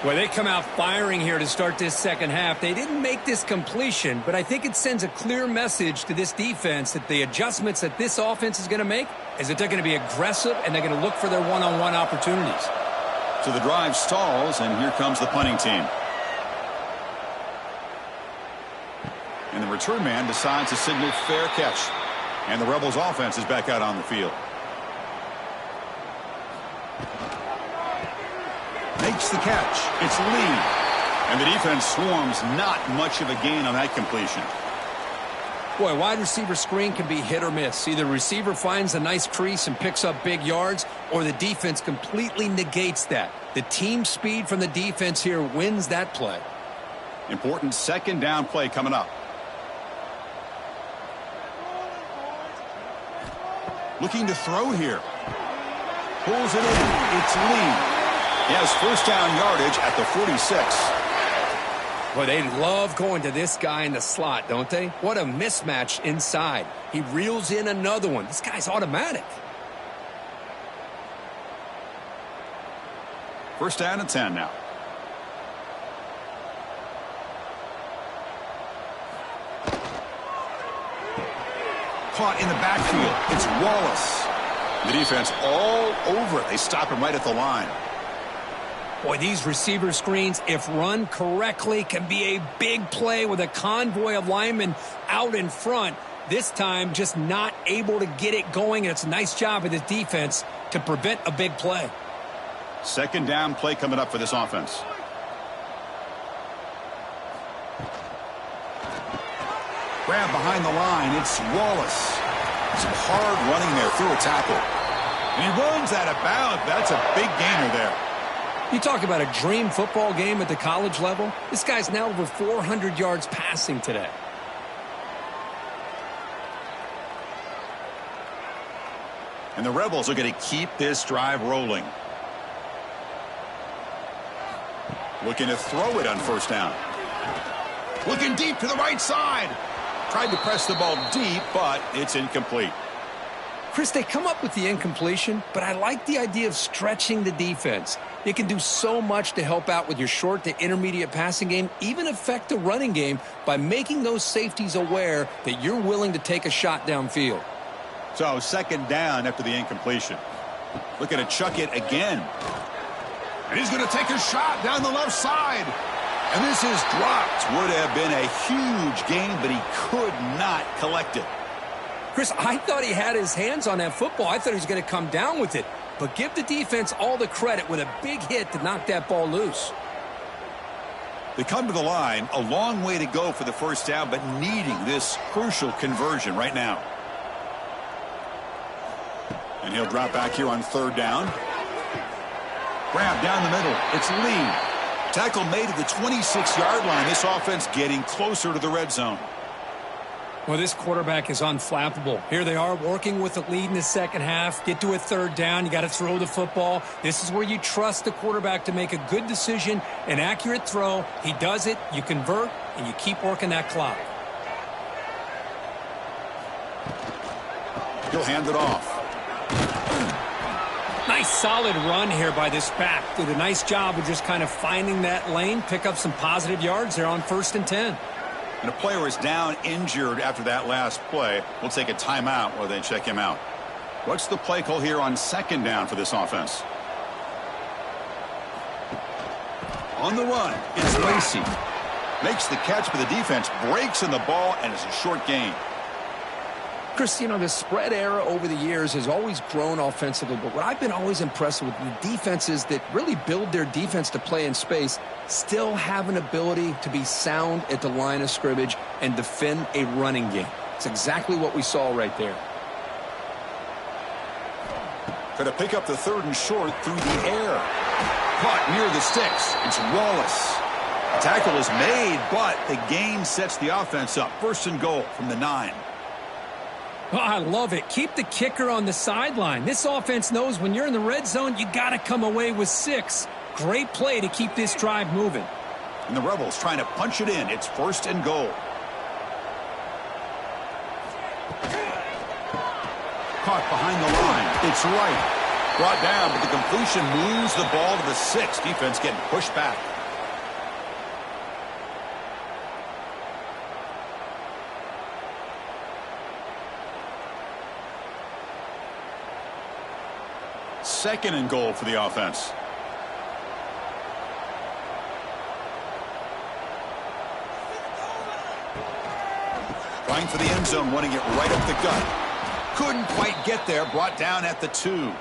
Well, they come out firing here to start this second half. They didn't make this completion, but I think it sends a clear message to this defense that the adjustments that this offense is going to make is that they're going to be aggressive and they're going to look for their one-on-one opportunities. So the drive stalls, and here comes the punting team. And the return man decides to signal fair catch. And the Rebels offense is back out on the field. Makes the catch. It's Lee. And the defense swarms, not much of a gain on that completion. Boy, wide receiver screen can be hit or miss. Either receiver finds a nice crease and picks up big yards, or the defense completely negates that. The team speed from the defense here wins that play. Important second down play coming up. Looking to throw here. Pulls it in. It's Lee. He has first down yardage at the 46. Well, they love going to this guy in the slot, don't they? What a mismatch inside. He reels in another one. This guy's automatic. First down and 10 now. Caught in the backfield. It's Wallace. The defense all over it. They stop him right at the line. Boy, these receiver screens, if run correctly, can be a big play with a convoy of linemen out in front. This time, just not able to get it going, and it's a nice job of this defense to prevent a big play. Second down play coming up for this offense. Grab behind the line. It's Wallace. Some hard running there through a tackle. And he runs out of bounds. That's a big gainer there. You talk about a dream football game at the college level. This guy's now over 400 yards passing today. And the Rebels are going to keep this drive rolling. Looking to throw it on first down. Looking deep to the right side. Tried to press the ball deep, but it's incomplete. Chris, they come up with the incompletion, but I like the idea of stretching the defense. It can do so much to help out with your short to intermediate passing game, even affect the running game by making those safeties aware that you're willing to take a shot downfield. So second down after the incompletion. Looking to chuck it again. And he's going to take a shot down the left side. And this is dropped. Would have been a huge gain, but he could not collect it. Chris, I thought he had his hands on that football. I thought he was going to come down with it. But give the defense all the credit with a big hit to knock that ball loose. They come to the line, a long way to go for the first down, but needing this crucial conversion right now. And he'll drop back here on third down. Grab down the middle. It's Lee. Tackle made at the 26-yard line. This offense getting closer to the red zone. Well, this quarterback is unflappable. Here they are working with the lead in the second half. Get to a third down. You got to throw the football. This is where you trust the quarterback to make a good decision, an accurate throw. He does it, you convert, and you keep working that clock. He'll hand it off. Nice solid run here by this back. Did a nice job of just kind of finding that lane, pick up some positive yards there on 1st and 10. And a player is down injured after that last play. We'll take a timeout while they check him out. What's the play call here on second down for this offense? On the run, it's Lacey. Makes the catch, but the defense breaks in the ball, and it's a short gain. Chris, you know, the spread era over the years has always grown offensively, but what I've been always impressed with the defenses that really build their defense to play in space still have an ability to be sound at the line of scrimmage and defend a running game. It's exactly what we saw right there. Going to pick up the 3rd and short through the air. Caught near the sticks. It's Wallace. The tackle is made, but the gain sets the offense up. 1st and goal from the 9. Oh, I love it. Keep the kicker on the sideline. This offense knows when you're in the red zone, you got to come away with 6. Great play to keep this drive moving. And the Rebels trying to punch it in. It's 1st and goal. Caught behind the line. It's right. Brought down, but the completion moves the ball to the 6. Defense getting pushed back. Second and goal for the offense. Trying for the end zone, wanting it right up the gut. Couldn't quite get there, brought down at the 2.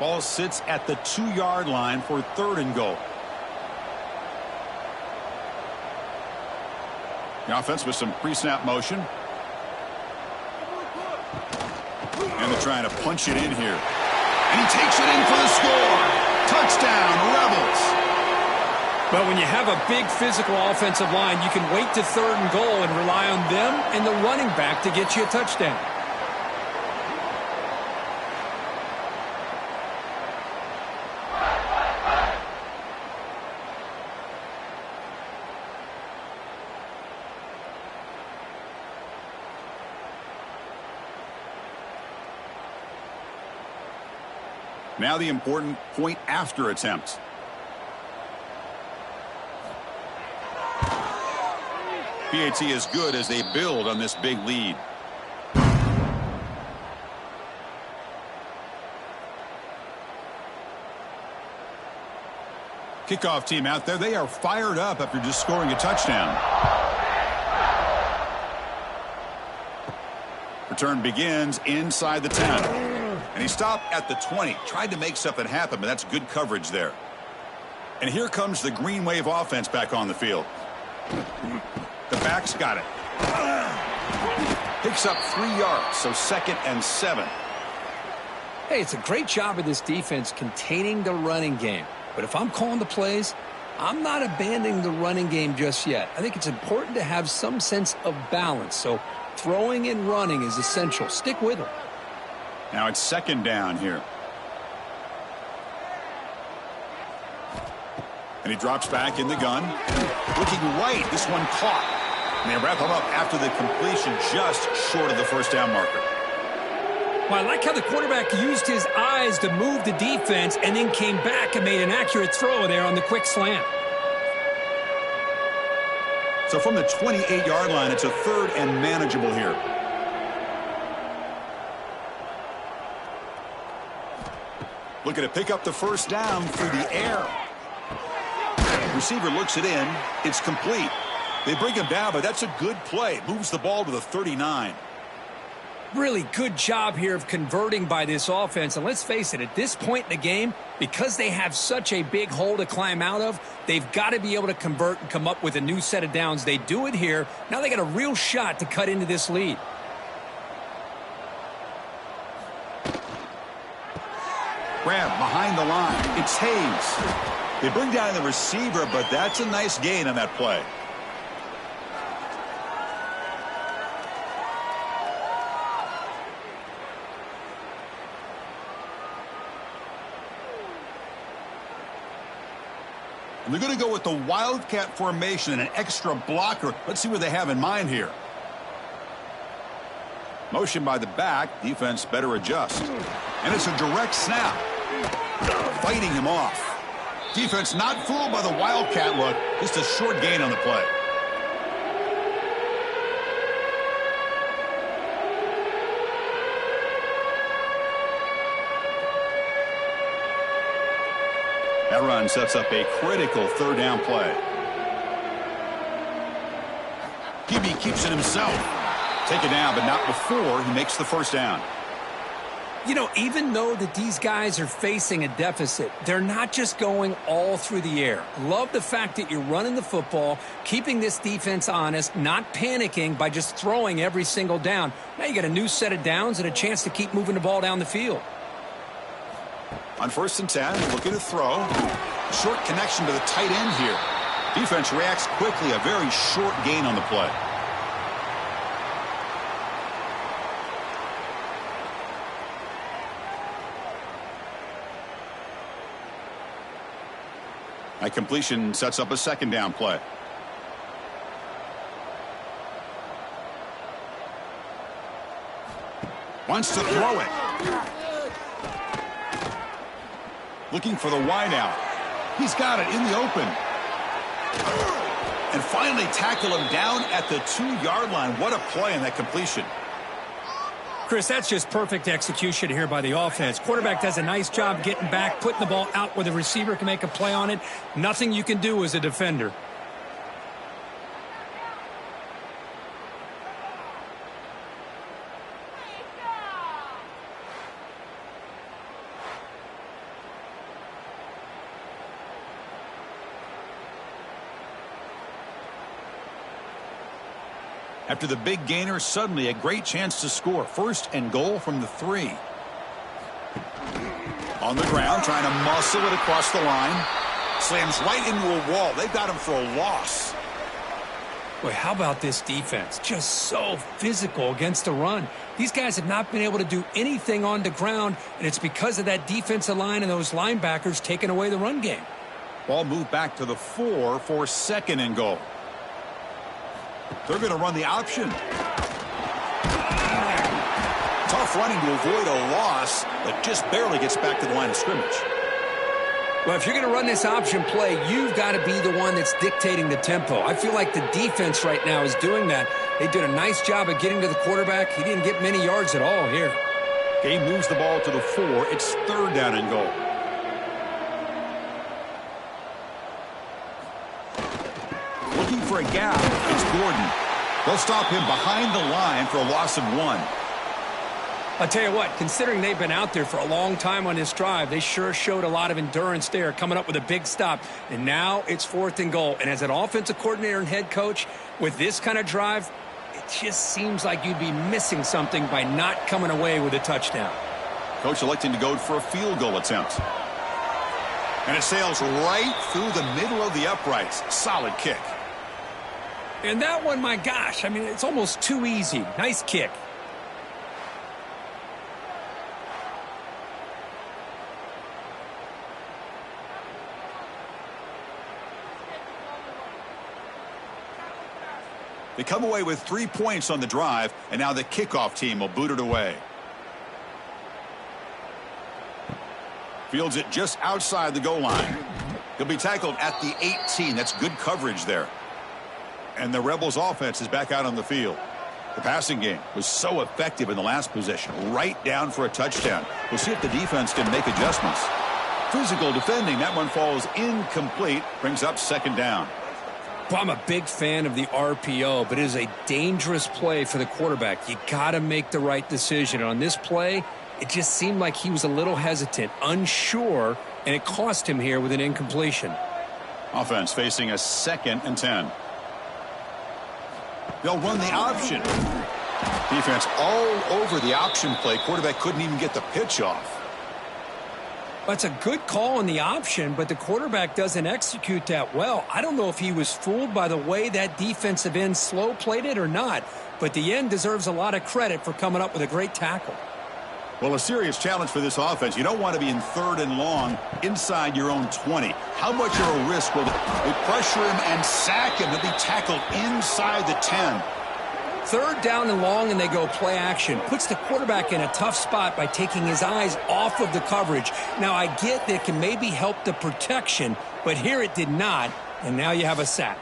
Ball sits at the 2-yard line for 3rd and goal. The offense with some pre-snap motion. And they're trying to punch it in here. And he takes it in for the score. Touchdown, Rebels. But when you have a big physical offensive line, you can wait to 3rd and goal and rely on them and the running back to get you a touchdown. Now the important point after attempt. PAT is good as they build on this big lead. Kickoff team out there. They are fired up after just scoring a touchdown. Return begins inside the 10. And he stopped at the 20. Tried to make something happen, but that's good coverage there. And here comes the Green Wave offense back on the field. The back's got it. Picks up 3 yards, so 2nd and 7. Hey, it's a great job of this defense containing the running game. But if I'm calling the plays, I'm not abandoning the running game just yet. I think it's important to have some sense of balance. So throwing and running is essential. Stick with them. Now it's 2nd down here. And he drops back in the gun. Looking right, this one caught. And they wrap him up after the completion just short of the 1st down marker. Well, I like how the quarterback used his eyes to move the defense and then came back and made an accurate throw there on the quick slant. So from the 28-yard line, it's a 3rd and manageable here. Looking to pick up the 1st down through the air. Receiver looks it in. It's complete. They bring him down, but that's a good play. Moves the ball to the 39. Really good job here of converting by this offense. And let's face it, at this point in the game, because they have such a big hole to climb out of, they've got to be able to convert and come up with a new set of downs. They do it here. Now they got a real shot to cut into this lead. Grab behind the line. It's Hayes. They bring down the receiver, but that's a nice gain on that play. And they're going to go with the Wildcat formation and an extra blocker. Let's see what they have in mind here. Motion by the back. Defense better adjust. And it's a direct snap. Fighting him off. Defense not fooled by the Wildcat look. Just a short gain on the play. That run sets up a critical third down play. QB keeps it himself. Take it down, but not before he makes the first down. You know, even though that these guys are facing a deficit, they're not just going all through the air. Love the fact that you're running the football, keeping this defense honest, not panicking by just throwing every single down. Now you got a new set of downs and a chance to keep moving the ball down the field. On 1st and 10, looking to throw. Short connection to the tight end here. Defense reacts quickly, a very short gain on the play. That completion sets up a second down play. Wants to throw it. Looking for the wideout. He's got it in the open. And finally tackle him down at the 2-yard line. What a play in that completion. Chris, that's just perfect execution here by the offense. Quarterback does a nice job getting back, putting the ball out where the receiver can make a play on it. Nothing you can do as a defender. After the big gainer, suddenly a great chance to score. 1st and goal from the 3. On the ground, trying to muscle it across the line. Slams right into a wall. They've got him for a loss. Boy, how about this defense? Just so physical against the run. These guys have not been able to do anything on the ground, and it's because of that defensive line and those linebackers taking away the run game. Ball moved back to the 4 for 2nd and goal. They're going to run the option. Tough running to avoid a loss, but just barely gets back to the line of scrimmage. Well, if you're going to run this option play, you've got to be the one that's dictating the tempo. I feel like the defense right now is doing that. They did a nice job of getting to the quarterback. He didn't get many yards at all here. He moves the ball to the 4. It's 3rd down and goal. Looking for a gap. It's Gordon. They'll stop him behind the line for a loss of 1. I'll tell you what, considering they've been out there for a long time on this drive, they sure showed a lot of endurance there, coming up with a big stop. And now it's 4th and goal. And as an offensive coordinator and head coach, with this kind of drive, it just seems like you'd be missing something by not coming away with a touchdown. Coach electing to go for a field goal attempt. And it sails right through the middle of the uprights. Solid kick. And that one, my gosh, I mean, it's almost too easy. Nice kick. They come away with 3 points on the drive, and now the kickoff team will boot it away. Fields it just outside the goal line. He'll be tackled at the 18. That's good coverage there. And the Rebels offense is back out on the field. The passing game was so effective in the last possession, right down for a touchdown. We'll see if the defense can make adjustments. Physical defending, that one falls incomplete, brings up 2nd down. Well, I'm a big fan of the RPO, but it is a dangerous play for the quarterback. You got to make the right decision. And on this play, it just seemed like he was a little hesitant, unsure, and it cost him here with an incompletion. Offense facing a 2nd and 10. They'll run the option. Defense all over the option play. Quarterback couldn't even get the pitch off. That's a good call on the option, but the quarterback doesn't execute that well. I don't know if he was fooled by the way that defensive end slow played it or not, but the end deserves a lot of credit for coming up with a great tackle. Well, a serious challenge for this offense. You don't want to be in 3rd and long inside your own 20. How much of a risk will they pressure him and sack him to be tackled inside the 10? 3rd down and long, and they go play action. Puts the quarterback in a tough spot by taking his eyes off of the coverage. Now, I get that it can maybe help the protection, but here it did not, and now you have a sack.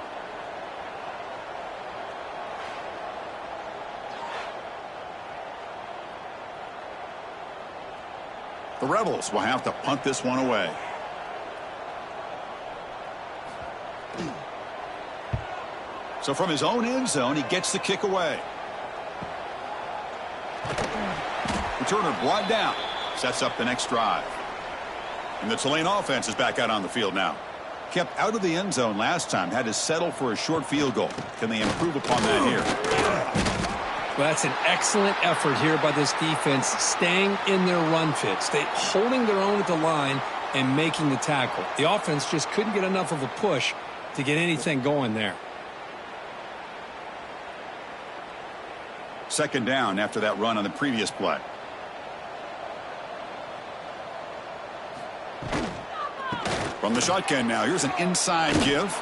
The Rebels will have to punt this one away. So from his own end zone, he gets the kick away. Returner brought down. Sets up the next drive. And the Tulane offense is back out on the field now. Kept out of the end zone last time. Had to settle for a short field goal. Can they improve upon that here? Well, that's an excellent effort here by this defense, staying in their run fit, holding their own at the line and making the tackle. The offense just couldn't get enough of a push to get anything going there. Second down after that run on the previous play. From the shotgun now, here's an inside give.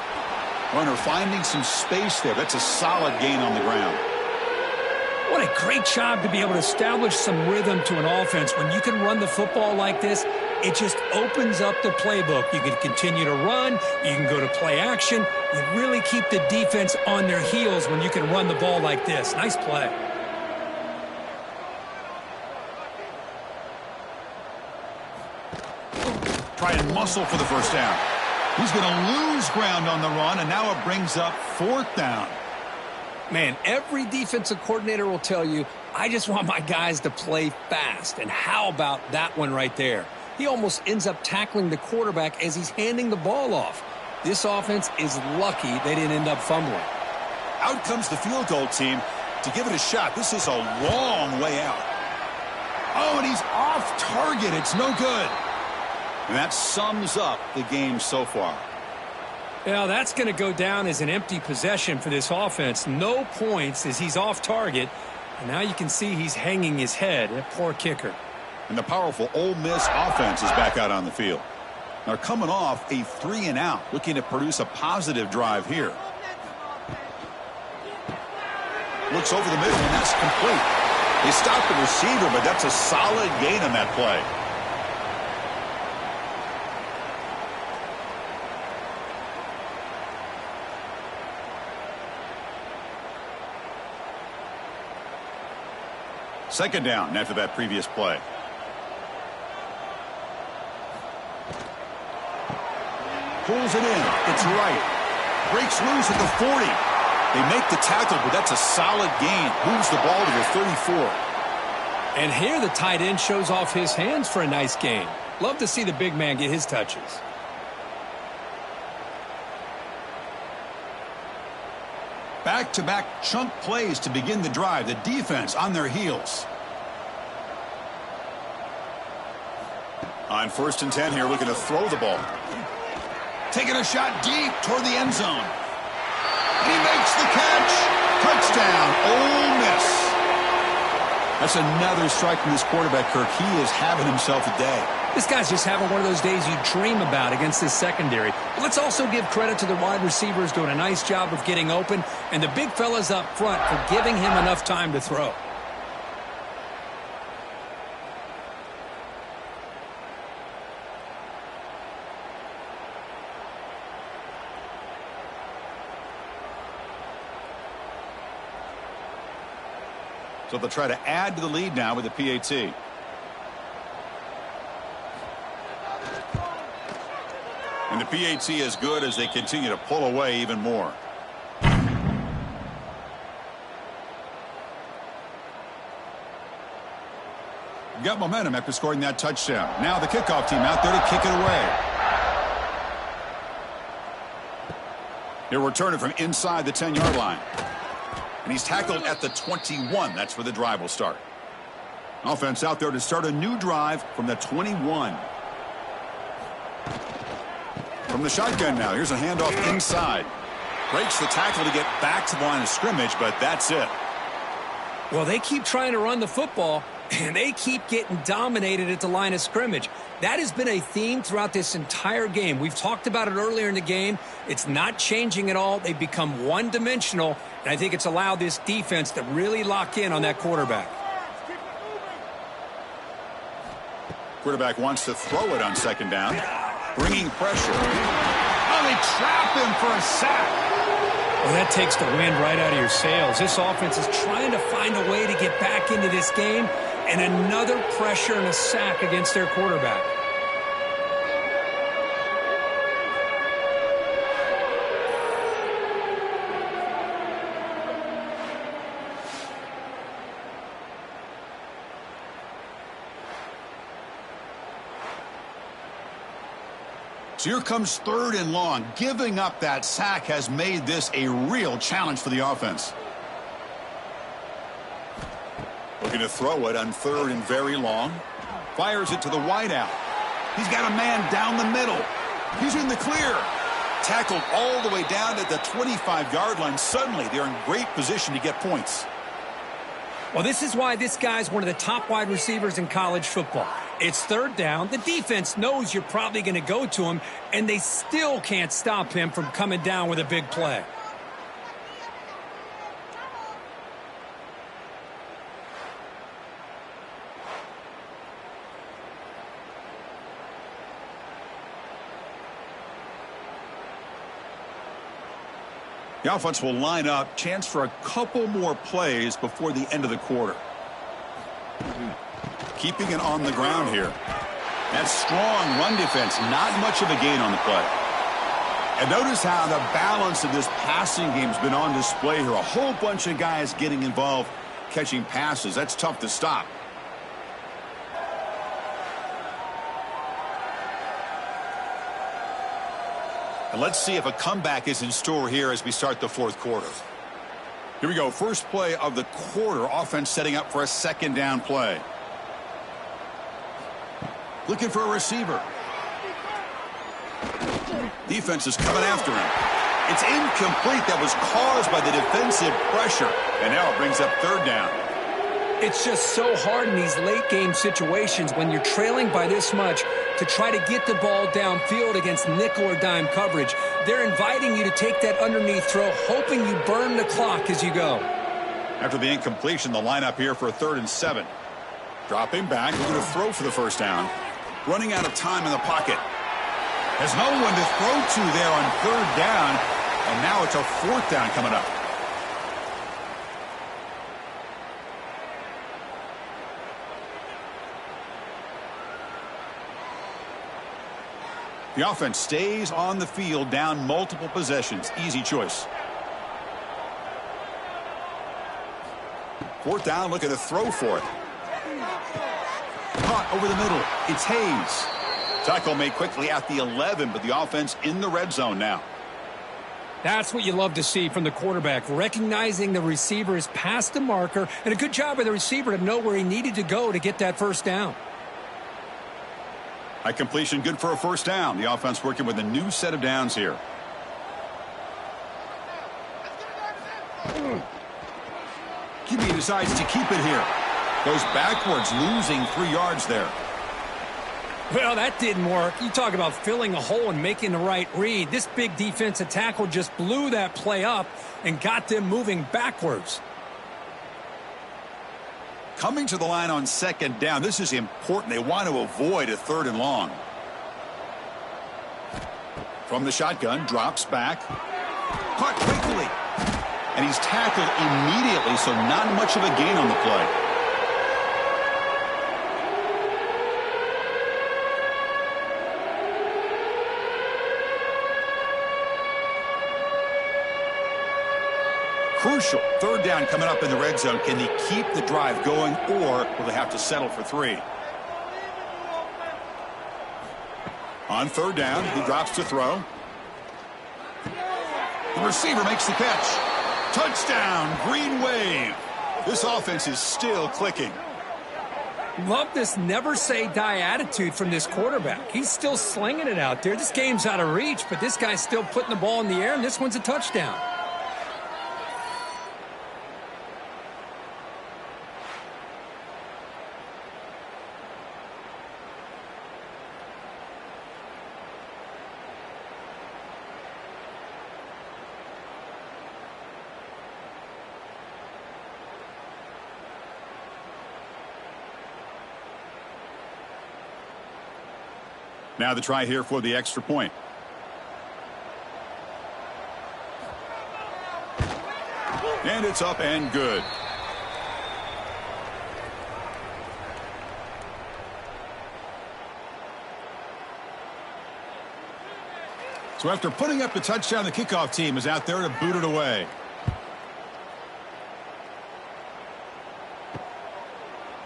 Runner finding some space there. That's a solid gain on the ground. What a great job to be able to establish some rhythm to an offense. When you can run the football like this, it just opens up the playbook. You can continue to run. You can go to play action. You really keep the defense on their heels when you can run the ball like this. Nice play. Try and muscle for the first down. He's going to lose ground on the run, and now it brings up fourth down. Man, every defensive coordinator will tell you, I just want my guys to play fast. And how about that one right there? He almost ends up tackling the quarterback as he's handing the ball off. This offense is lucky they didn't end up fumbling. Out comes the field goal team to give it a shot. This is a long way out. Oh, and he's off target. It's no good. And that sums up the game so far. Well, that's going to go down as an empty possession for this offense. No points as he's off target. And now you can see he's hanging his head. A poor kicker. And the powerful Ole Miss offense is back out on the field. They're coming off a 3-and-out, looking to produce a positive drive here. Looks over the middle, and that's complete. They stopped the receiver, but that's a solid gain on that play. Second down after that previous play. Pulls it in. It's right. Breaks loose at the 40. They make the tackle, but that's a solid gain. Moves the ball to the 34. And here the tight end shows off his hands for a nice gain. Love to see the big man get his touches. Back-to-back chunk plays to begin the drive. The defense on their heels. On 1st and 10 here, looking to throw the ball. Taking a shot deep toward the end zone. And he makes the catch. Touchdown, Ole Miss. That's another strike from this quarterback, Kirk. He is having himself a day. This guy's just having one of those days you dream about against this secondary. But let's also give credit to the wide receivers doing a nice job of getting open, and the big fellas up front for giving him enough time to throw. So they'll try to add to the lead now with the PAT. And the PAT is good as they continue to pull away even more. Got momentum after scoring that touchdown. Now the kickoff team out there to kick it away. He'll return it from inside the 10-yard line. And he's tackled at the 21. That's where the drive will start. Offense out there to start a new drive from the 21. From the shotgun now. Here's a handoff inside. Breaks the tackle to get back to the line of scrimmage, but that's it. Well, they keep trying to run the football, and they keep getting dominated at the line of scrimmage. That has been a theme throughout this entire game. We've talked about it earlier in the game. It's not changing at all. They've become one-dimensional, and I think it's allowed this defense to really lock in on that quarterback. Quarterback wants to throw it on second down. Bringing pressure. Oh, they trap him for a sack. Well, that takes the wind right out of your sails. This offense is trying to find a way to get back into this game, and another pressure and a sack against their quarterback. So here comes 3rd and long. Giving up that sack has made this a real challenge for the offense. Looking to throw it on 3rd and very long. Fires it to the wideout. He's got a man down the middle. He's in the clear. Tackled all the way down at the 25-yard line. Suddenly, they're in great position to get points. Well, this is why this guy's one of the top wide receivers in college football. It's 3rd down. The defense knows you're probably going to go to him, and they still can't stop him from coming down with a big play. The offense will line up. Chance for a couple more plays before the end of the quarter. Keeping it on the ground here. That strong run defense. Not much of a gain on the play. And notice how the balance of this passing game has been on display here. A whole bunch of guys getting involved catching passes. That's tough to stop. And let's see if a comeback is in store here as we start the 4th quarter. Here we go. First play of the quarter. Offense setting up for a 2nd down play. Looking for a receiver. Defense is coming after him. It's incomplete. That was caused by the defensive pressure. And now it brings up 3rd down. It's just so hard in these late-game situations when you're trailing by this much to try to get the ball downfield against nickel or dime coverage. They're inviting you to take that underneath throw, hoping you burn the clock as you go. After the incompletion, the lineup here for a 3rd and 7. Dropping back, looking to throw for the 1st down. Running out of time in the pocket. Has no one to throw to there on 3rd down, and now it's a 4th down coming up. The offense stays on the field, down multiple possessions. Easy choice. 4th down, looking to throw for it. Caught over the middle. It's Hayes. Tackle made quickly at the 11, but the offense in the red zone now. That's what you love to see from the quarterback, recognizing the receiver is past the marker, and a good job by the receiver to know where he needed to go to get that 1st down. High completion, good for a 1st down. The offense working with a new set of downs here. QB decides to keep it here. Goes backwards, losing 3 yards there. Well, that didn't work. You talk about filling a hole and making the right read. This big defensive tackle just blew that play up and got them moving backwards. Coming to the line on 2nd down. This is important. They want to avoid a 3rd and long. From the shotgun, drops back. Caught quickly. And he's tackled immediately, so not much of a gain on the play. Crucial. 3rd down coming up in the red zone. Can they keep the drive going, or will they have to settle for 3? On 3rd down, he drops to throw. The receiver makes the catch. Touchdown, green wave. This offense is still clicking. Love this never say die attitude from this quarterback. He's still slinging it out there. This game's out of reach, but this guy's still putting the ball in the air, and this one's a touchdown. Now the try here for the extra point. And it's up and good. So after putting up the touchdown, the kickoff team is out there to boot it away.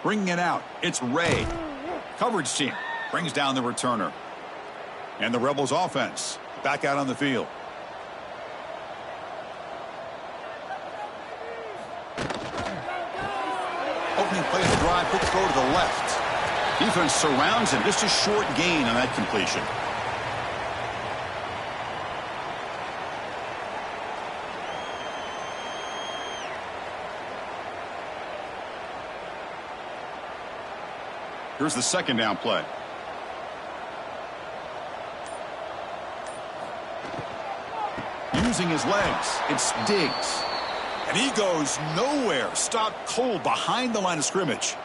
Bringing it out, it's Ray. Coverage team brings down the returner. And the Rebels offense back out on the field. Opening play of the drive, quick throw to the left. Defense surrounds him. Just a short gain on that completion. Here's the second down play. Using his legs, it's Diggs. And he goes nowhere. Stopped cold behind the line of scrimmage.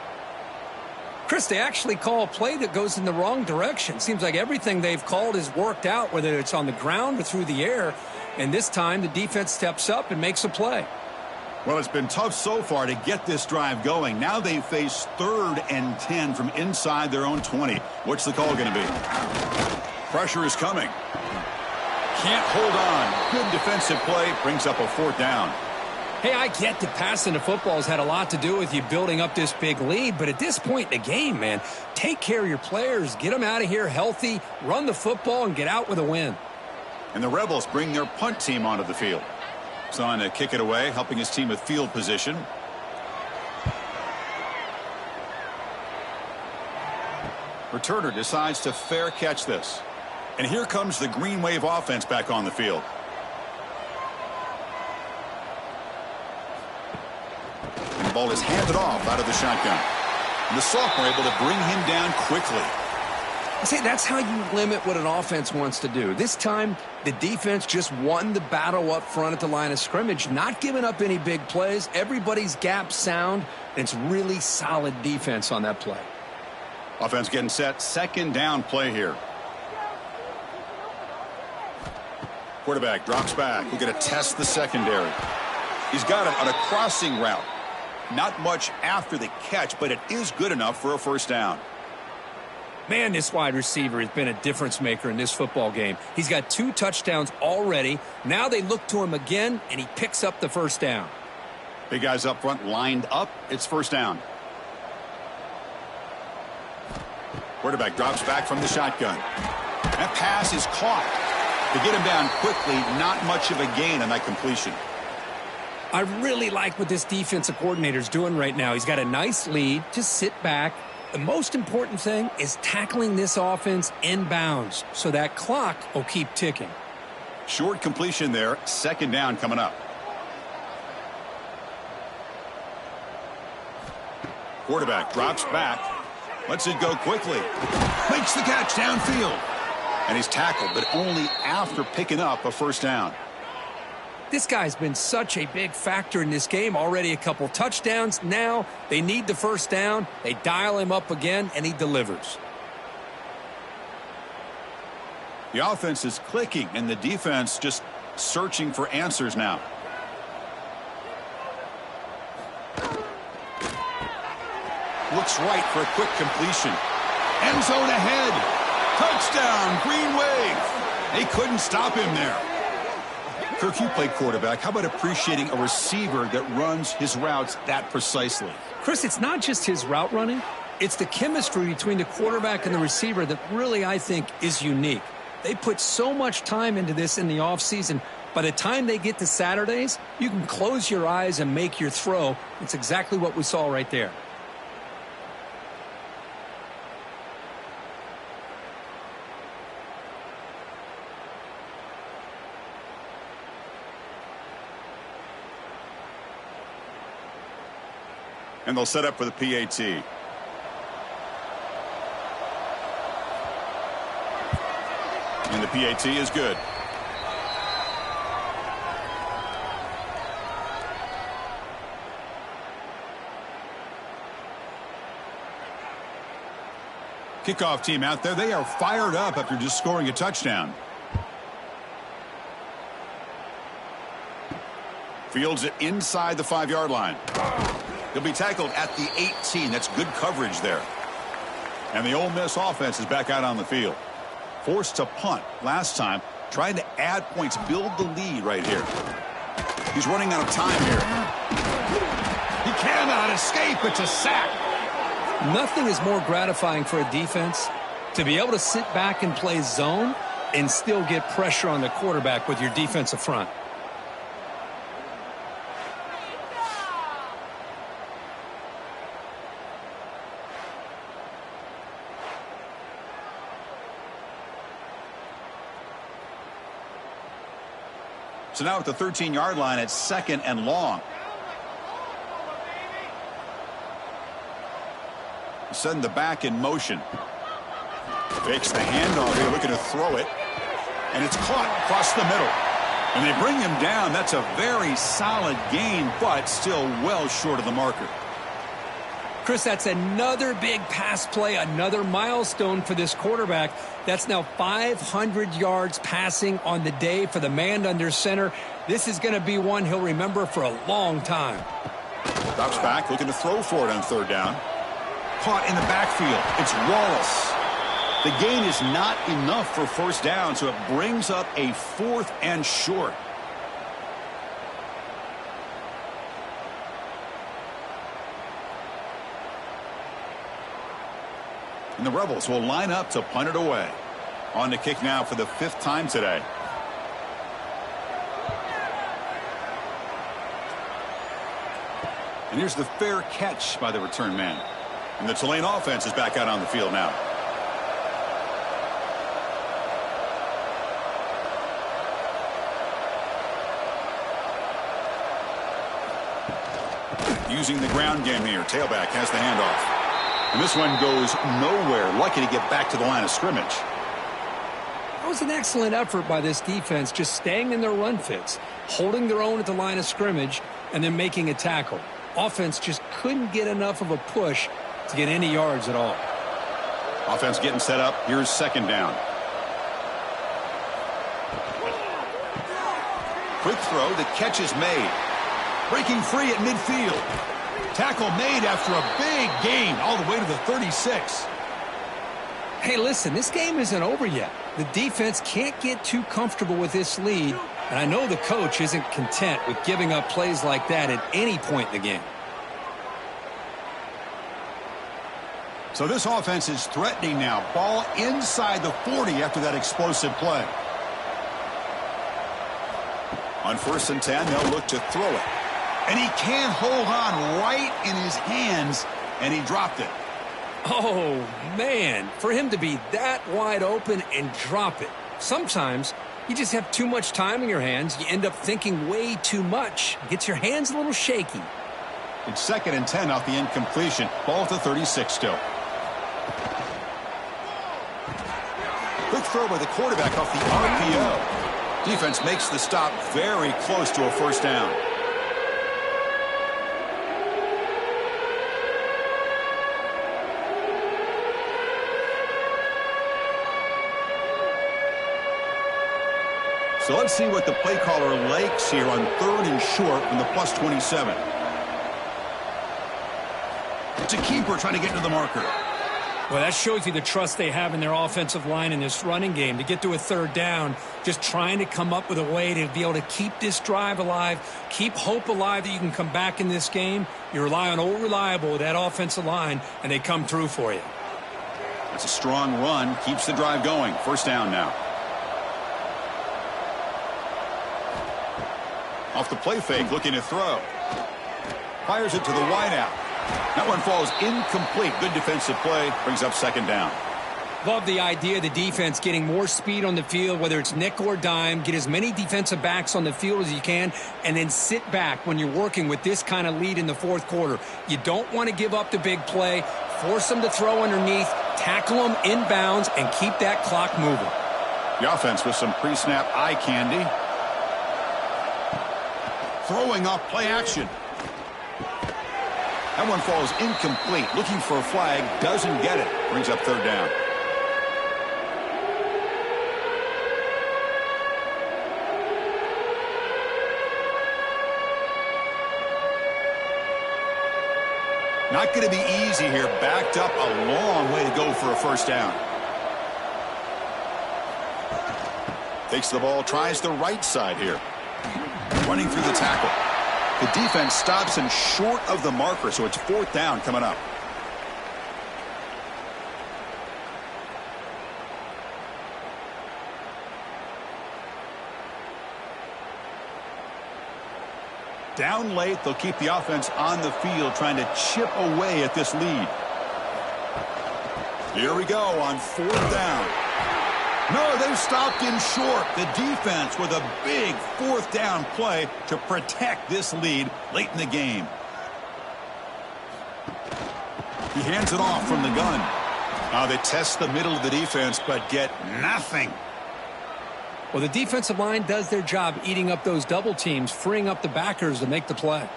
Chris, they actually call a play that goes in the wrong direction. Seems like everything they've called has worked out, whether it's on the ground or through the air. And this time, the defense steps up and makes a play. Well, it's been tough so far to get this drive going. Now they face 3rd and 10 from inside their own 20. What's the call going to be? Pressure is coming. Can't hold on. Good defensive play. Brings up a 4th down. Hey, I get that passing the football has had a lot to do with you building up this big lead, but at this point in the game, man, take care of your players, get them out of here healthy, run the football, and get out with a win. And the Rebels bring their punt team onto the field. He's on to kick it away, helping his team with field position. Returner decides to fair catch this. And here comes the Green Wave offense back on the field. And the ball is handed off out of the shotgun. And the sophomore able to bring him down quickly. See, that's how you limit what an offense wants to do. This time, the defense just won the battle up front at the line of scrimmage, not giving up any big plays. Everybody's gap sound, and it's really solid defense on that play. Offense getting set. Second down play here. Quarterback drops back. We're going to test the secondary. He's got it on a crossing route. Not much after the catch, but it is good enough for a first down. Man, this wide receiver has been a difference maker in this football game. He's got 2 touchdowns already. Now they look to him again, and he picks up the first down. Big guys up front lined up. It's first down. Quarterback drops back from the shotgun. That pass is caught. To get him down quickly, not much of a gain on that completion. I really like what this defensive coordinator is doing right now. He's got a nice lead. Just sit back. The most important thing is tackling this offense inbounds so that clock will keep ticking. Short completion there. Second down coming up. Quarterback drops back. Lets it go quickly. Makes the catch downfield. And he's tackled, but only after picking up a first down. This guy's been such a big factor in this game. Already a couple touchdowns. Now they need the first down. They dial him up again, and he delivers. The offense is clicking, and the defense just searching for answers now. Looks right for a quick completion. End zone ahead. Touchdown, Green Wave. They couldn't stop him there. Kirk, you play quarterback. How about appreciating a receiver that runs his routes that precisely? Chris, it's not just his route running. It's the chemistry between the quarterback and the receiver that really, I think, is unique. They put so much time into this in the offseason. By the time they get to Saturdays, you can close your eyes and make your throw. It's exactly what we saw right there. And they'll set up for the PAT. And the PAT is good. Kickoff team out there. They are fired up after just scoring a touchdown. Fields it inside the 5-yard line. He'll be tackled at the 18. That's good coverage there. And the Ole Miss offense is back out on the field. Forced to punt last time. Trying to add points, build the lead right here. He's running out of time here. He cannot escape. It's a sack. Nothing is more gratifying for a defense to be able to sit back and play zone and still get pressure on the quarterback with your defensive front. So now at the 13-yard line, it's 2nd and long. Send the back in motion. Fakes the handoff here, looking to throw it. And it's caught across the middle. And they bring him down. That's a very solid gain, but still well short of the marker. Chris, that's another big pass play, another milestone for this quarterback. That's now 500 yards passing on the day for the man under center. This is going to be one he'll remember for a long time. Drops back, looking to throw for it on 3rd down. Caught in the backfield. It's Wallace. The gain is not enough for 1st down, so it brings up a 4th and short. And the Rebels will line up to punt it away. On to kick now for the 5th time today. And here's the fair catch by the return man. And the Tulane offense is back out on the field now. Using the ground game here. Tailback has the handoff. And this one goes nowhere. Lucky to get back to the line of scrimmage. That was an excellent effort by this defense, just staying in their run fits, holding their own at the line of scrimmage, and then making a tackle. Offense just couldn't get enough of a push to get any yards at all. Offense getting set up. Here's 2nd down. Quick throw. The catch is made. Breaking free at midfield. Tackle made after a big gain all the way to the 36. Hey, listen, this game isn't over yet. The defense can't get too comfortable with this lead, and I know the coach isn't content with giving up plays like that at any point in the game. So this offense is threatening now. Ball inside the 40 after that explosive play. On 1st and 10, they'll look to throw it. And he can't hold on right in his hands, and he dropped it. Oh, man, for him to be that wide open and drop it. Sometimes you just have too much time in your hands. You end up thinking way too much. Gets your hands a little shaky. It's 2nd and 10 off the incompletion. Ball at the 36 still. Quick throw by the quarterback off the RPO. Defense makes the stop very close to a 1st down. So let's see what the play caller likes here on 3rd and short from the +27. It's a keeper trying to get to the marker. Well, that shows you the trust they have in their offensive line in this running game. To get to a 3rd down, just trying to come up with a way to be able to keep this drive alive, keep hope alive that you can come back in this game. You rely on old reliable, that offensive line, and they come through for you. That's a strong run. Keeps the drive going. 1st down now. Off the play fake, looking to throw. Fires it to the wideout. That one falls incomplete. Good defensive play. Brings up 2nd down. Love the idea of the defense getting more speed on the field, whether it's nickel or dime. Get as many defensive backs on the field as you can, and then sit back when you're working with this kind of lead in the 4th quarter. You don't want to give up the big play. Force them to throw underneath, tackle them inbounds, and keep that clock moving. The offense with some pre-snap eye candy. Throwing off play action. That one falls incomplete. Looking for a flag. Doesn't get it. Brings up 3rd down. Not going to be easy here. Backed up a long way to go for a 1st down. Takes the ball. Tries the right side here. Running through the tackle. The defense stops him short of the marker, so it's 4th down coming up. Down late, they'll keep the offense on the field trying to chip away at this lead. Here we go on 4th down. No, they stopped him short. The defense with a big 4th down play to protect this lead late in the game. He hands it off from the gun. Now they test the middle of the defense but get nothing. Well, the defensive line does their job eating up those double teams, freeing up the backers to make the play.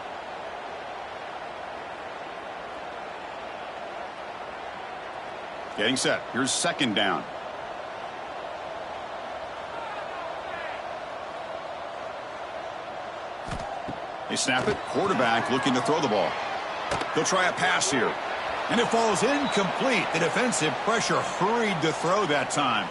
Getting set. Here's 2nd down. They snap it. Quarterback looking to throw the ball. They'll try a pass here. And it falls incomplete. The defensive pressure hurried to throw that time.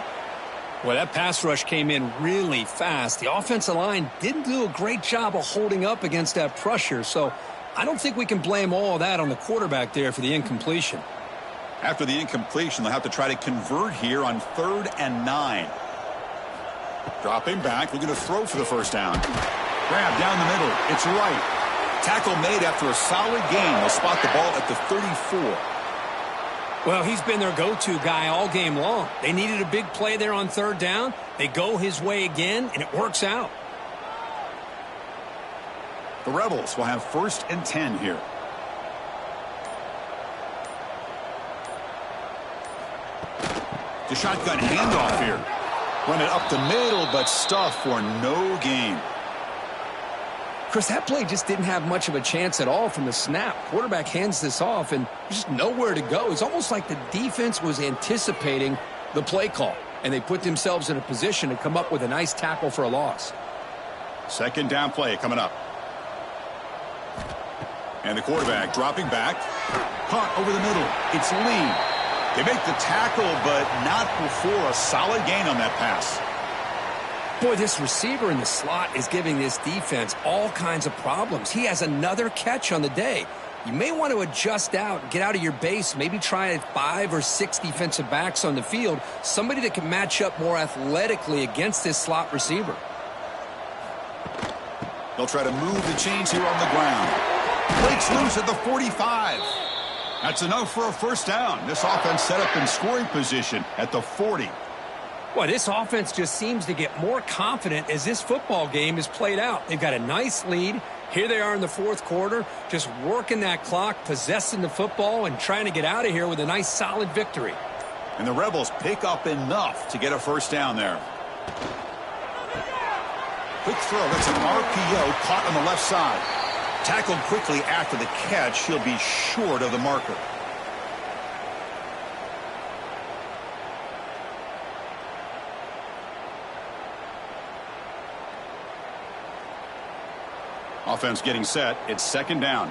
Well, that pass rush came in really fast. The offensive line didn't do a great job of holding up against that pressure, so I don't think we can blame all of that on the quarterback there for the incompletion. After the incompletion, they'll have to try to convert here on 3rd and 9. Dropping back, looking to throw for the 1st down. Grab down the middle. It's right. Tackle made after a solid gain. They'll spot the ball at the 34. Well, he's been their go-to guy all game long. They needed a big play there on 3rd down. They go his way again, and it works out. The Rebels will have 1st and 10 here. The shotgun handoff here. Run it up the middle, but stuffed for no gain. Chris, that play just didn't have much of a chance at all from the snap. Quarterback hands this off, and there's just nowhere to go. It's almost like the defense was anticipating the play call, and they put themselves in a position to come up with a nice tackle for a loss. 2nd down play coming up. And the quarterback dropping back. Caught over the middle. It's Lee. They make the tackle, but not before a solid gain on that pass. Boy, this receiver in the slot is giving this defense all kinds of problems. He has another catch on the day. You may want to adjust out, get out of your base, maybe try 5 or 6 defensive backs on the field, somebody that can match up more athletically against this slot receiver. They'll try to move the chains here on the ground. Breaks loose at the 45. That's enough for a 1st down. This offense set up in scoring position at the 40. Well, this offense just seems to get more confident as this football game is played out. They've got a nice lead. Here they are in the 4th quarter, just working that clock, possessing the football, and trying to get out of here with a nice, solid victory. And the Rebels pick up enough to get a 1st down there. Quick throw. That's an RPO caught on the left side. Tackled quickly after the catch. He'll be short of the marker. Offense getting set. It's 2nd down.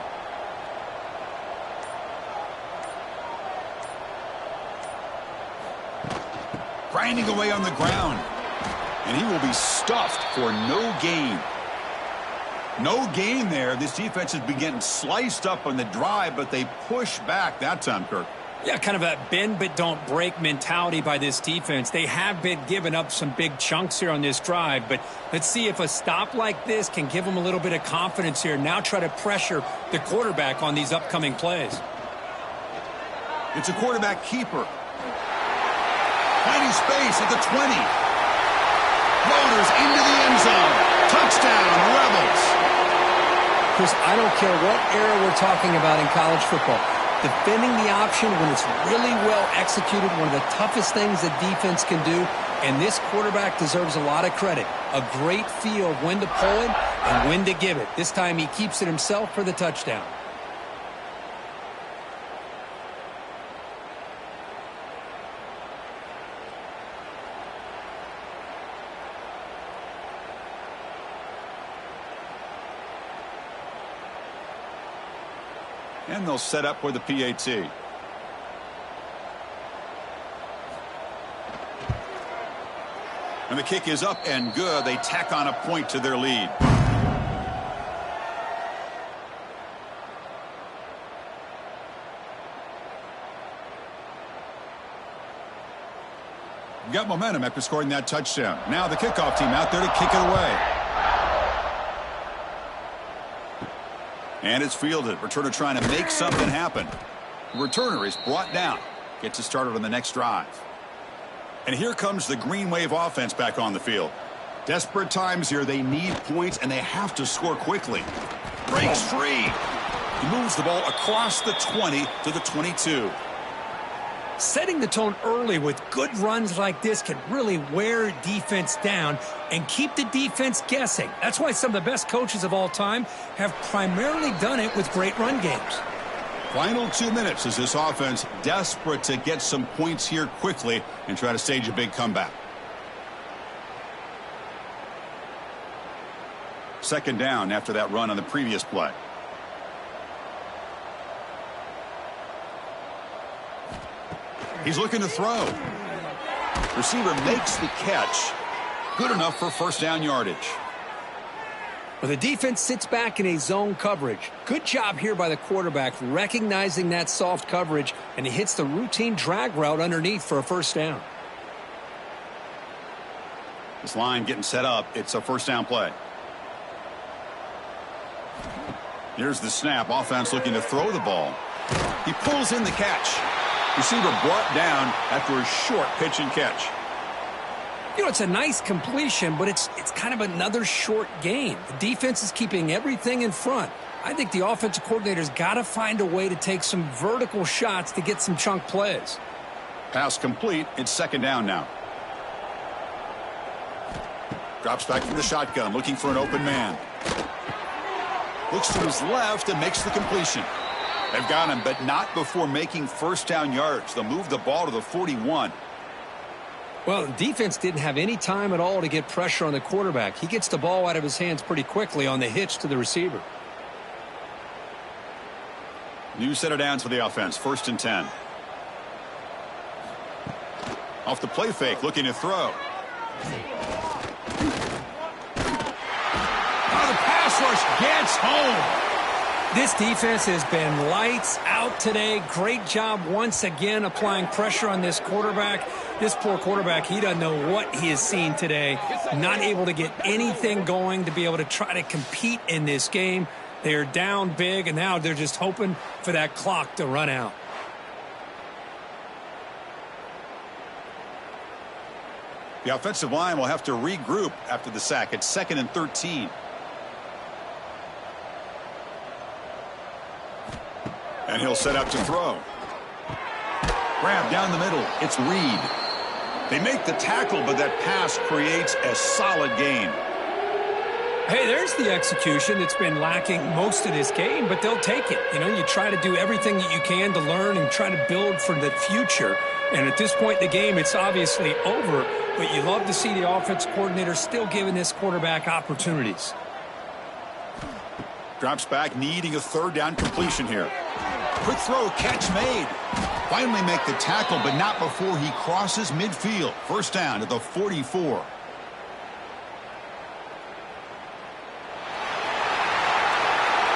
Grinding away on the ground. And he will be stuffed for no gain. No gain there. This defense has been getting sliced up on the drive, but they push back that time, Kirk. Yeah, kind of a bend but don't break mentality by this defense. They have been giving up some big chunks here on this drive, but let's see if a stop like this can give them a little bit of confidence here. Now try to pressure the quarterback on these upcoming plays. It's a quarterback keeper. Finding space at the 20. Floaters into the end zone. Touchdown, Rebels. Chris, I don't care what era we're talking about in college football. Defending the option when it's really well executed, one of the toughest things that defense can do, and this quarterback deserves a lot of credit. A great feel of when to pull it and when to give it. This time he keeps it himself for the touchdown. And they'll set up with the PAT. And the kick is up and good. They tack on a point to their lead. Got momentum after scoring that touchdown. Now the kickoff team out there to kick it away. And it's fielded. Returner trying to make something happen. The returner is brought down. Gets it started on the next drive. And here comes the Green Wave offense back on the field. Desperate times here. They need points, and they have to score quickly. Breaks free. He moves the ball across the 20 to the 22. Setting the tone early with good runs like this can really wear defense down and keep the defense guessing. That's why some of the best coaches of all time have primarily done it with great run games. Final 2 minutes as this offense desperate to get some points here quickly and try to stage a big comeback. Second down after that run on the previous play. He's looking to throw. Receiver makes the catch. Good enough for first down yardage. Well, the defense sits back in a zone coverage. Good job here by the quarterback recognizing that soft coverage, and he hits the routine drag route underneath for a first down. This line getting set up. It's a first down play. Here's the snap. Offense looking to throw the ball. He pulls in the catch. Receiver brought down after a short pitch and catch. You know, it's a nice completion, but it's kind of another short gain. The defense is keeping everything in front. I think the offensive coordinator's got to find a way to take some vertical shots to get some chunk plays. Pass complete. It's second down now. Drops back from the shotgun, looking for an open man. Looks to his left and makes the completion. They've got him, but not before making first down yards. They'll move the ball to the 41. Well, the defense didn't have any time at all to get pressure on the quarterback. He gets the ball out of his hands pretty quickly on the hitch to the receiver. New set of downs for the offense. First and 10. Off the play fake, looking to throw. Oh, the pass rush gets home. This defense has been lights out today. Great job once again applying pressure on this quarterback. This poor quarterback, he doesn't know what he has seen today. Not able to get anything going to be able to try to compete in this game. They're down big, and now they're just hoping for that clock to run out. The offensive line will have to regroup after the sack. It's second and 13. And he'll set up to throw. Grab down the middle. It's Reed. They make the tackle, but that pass creates a solid gain. Hey, there's the execution that's been lacking most of this game, but they'll take it. You know, you try to do everything that you can to learn and try to build for the future. And at this point in the game, it's obviously over, but you love to see the offense coordinator still giving this quarterback opportunities. Drops back, needing a third down completion here. Quick throw, catch made. Finally make the tackle, but not before he crosses midfield. First down to the 44.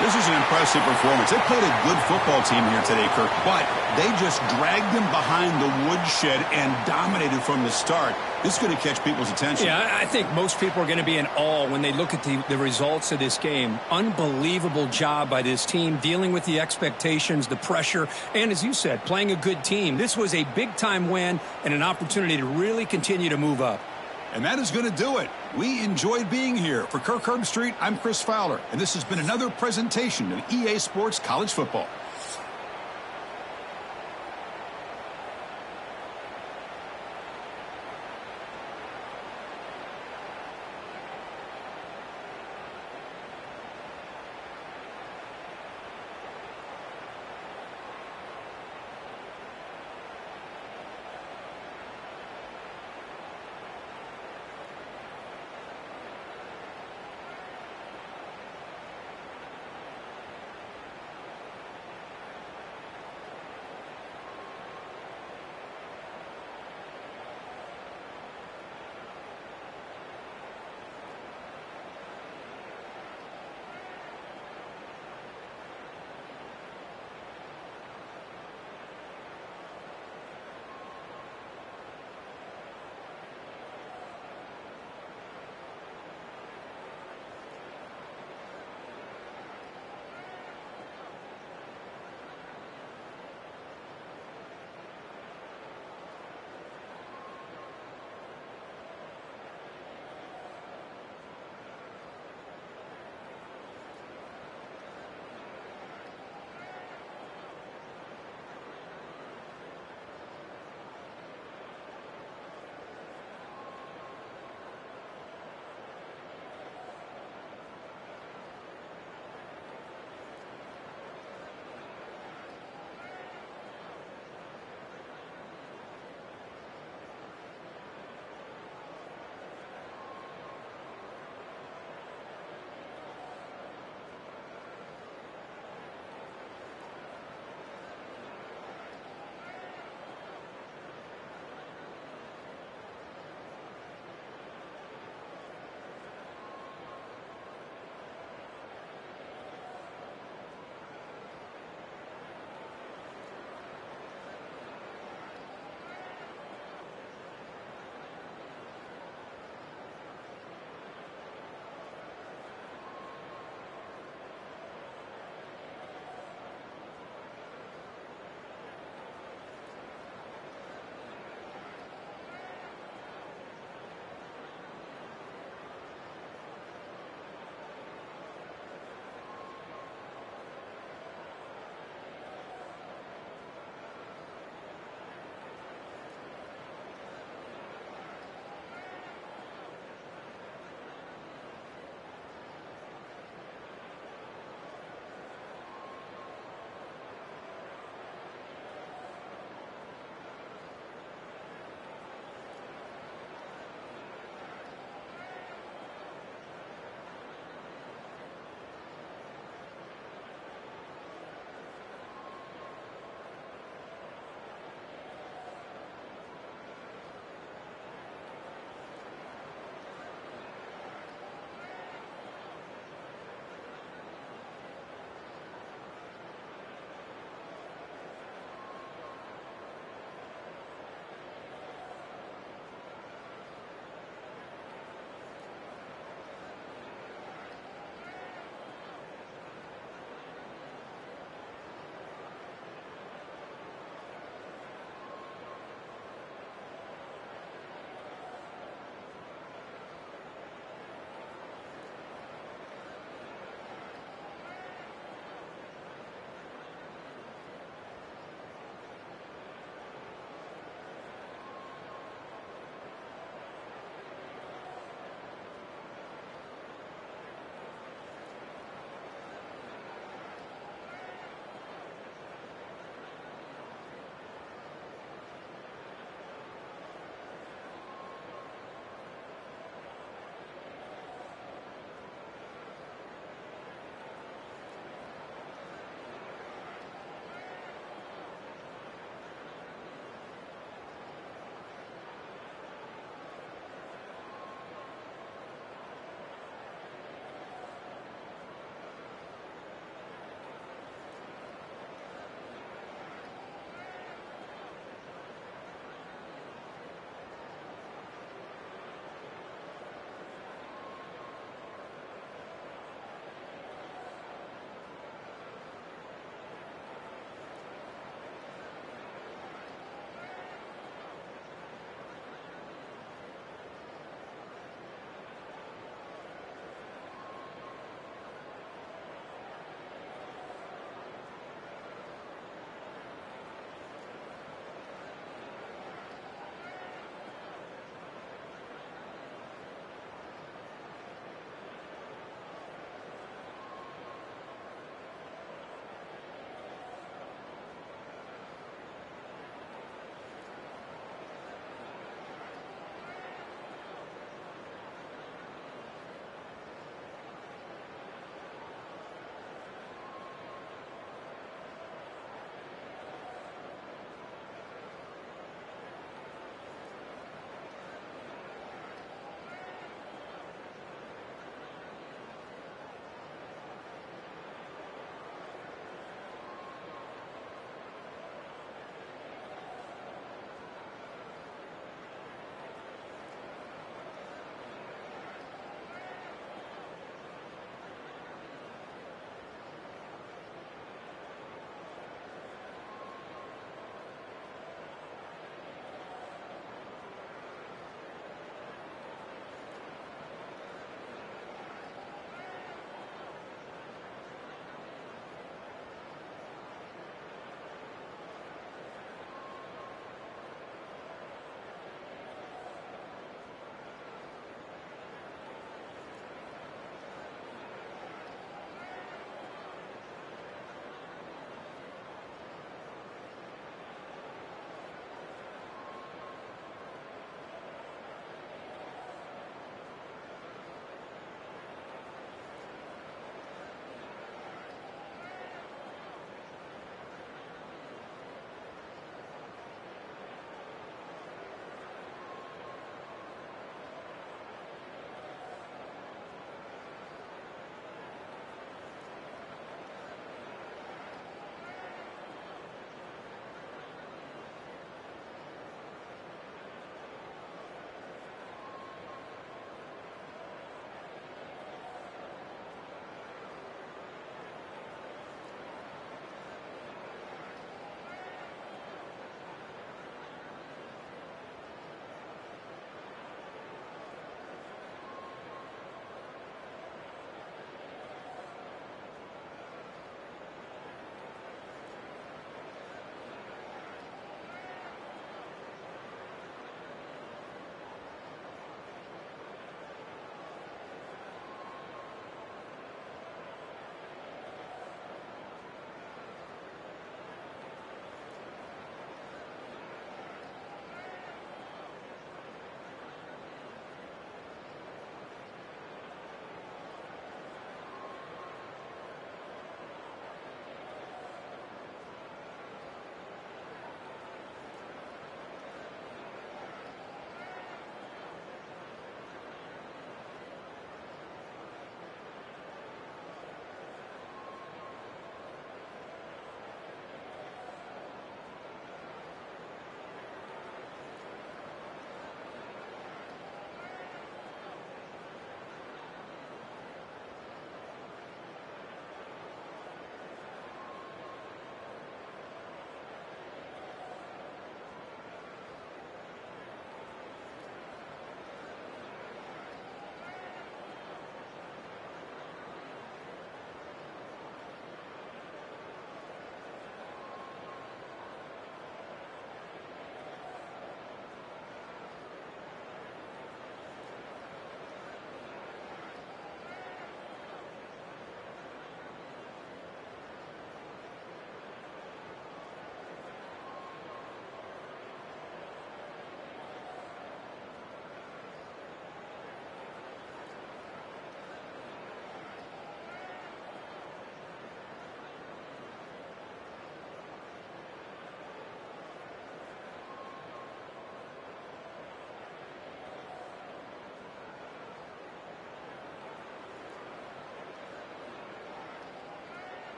This is an impressive performance. They played a good football team here today, Kirk, but they just dragged them behind the woodshed and dominated from the start. This is going to catch people's attention. Yeah, I think most people are going to be in awe when they look at the results of this game. Unbelievable job by this team, dealing with the expectations, the pressure, and as you said, playing a good team. This was a big-time win and an opportunity to really continue to move up. And that is going to do it. We enjoyed being here. For Kirk Herbstreit, I'm Chris Fowler, and this has been another presentation of EA Sports College Football.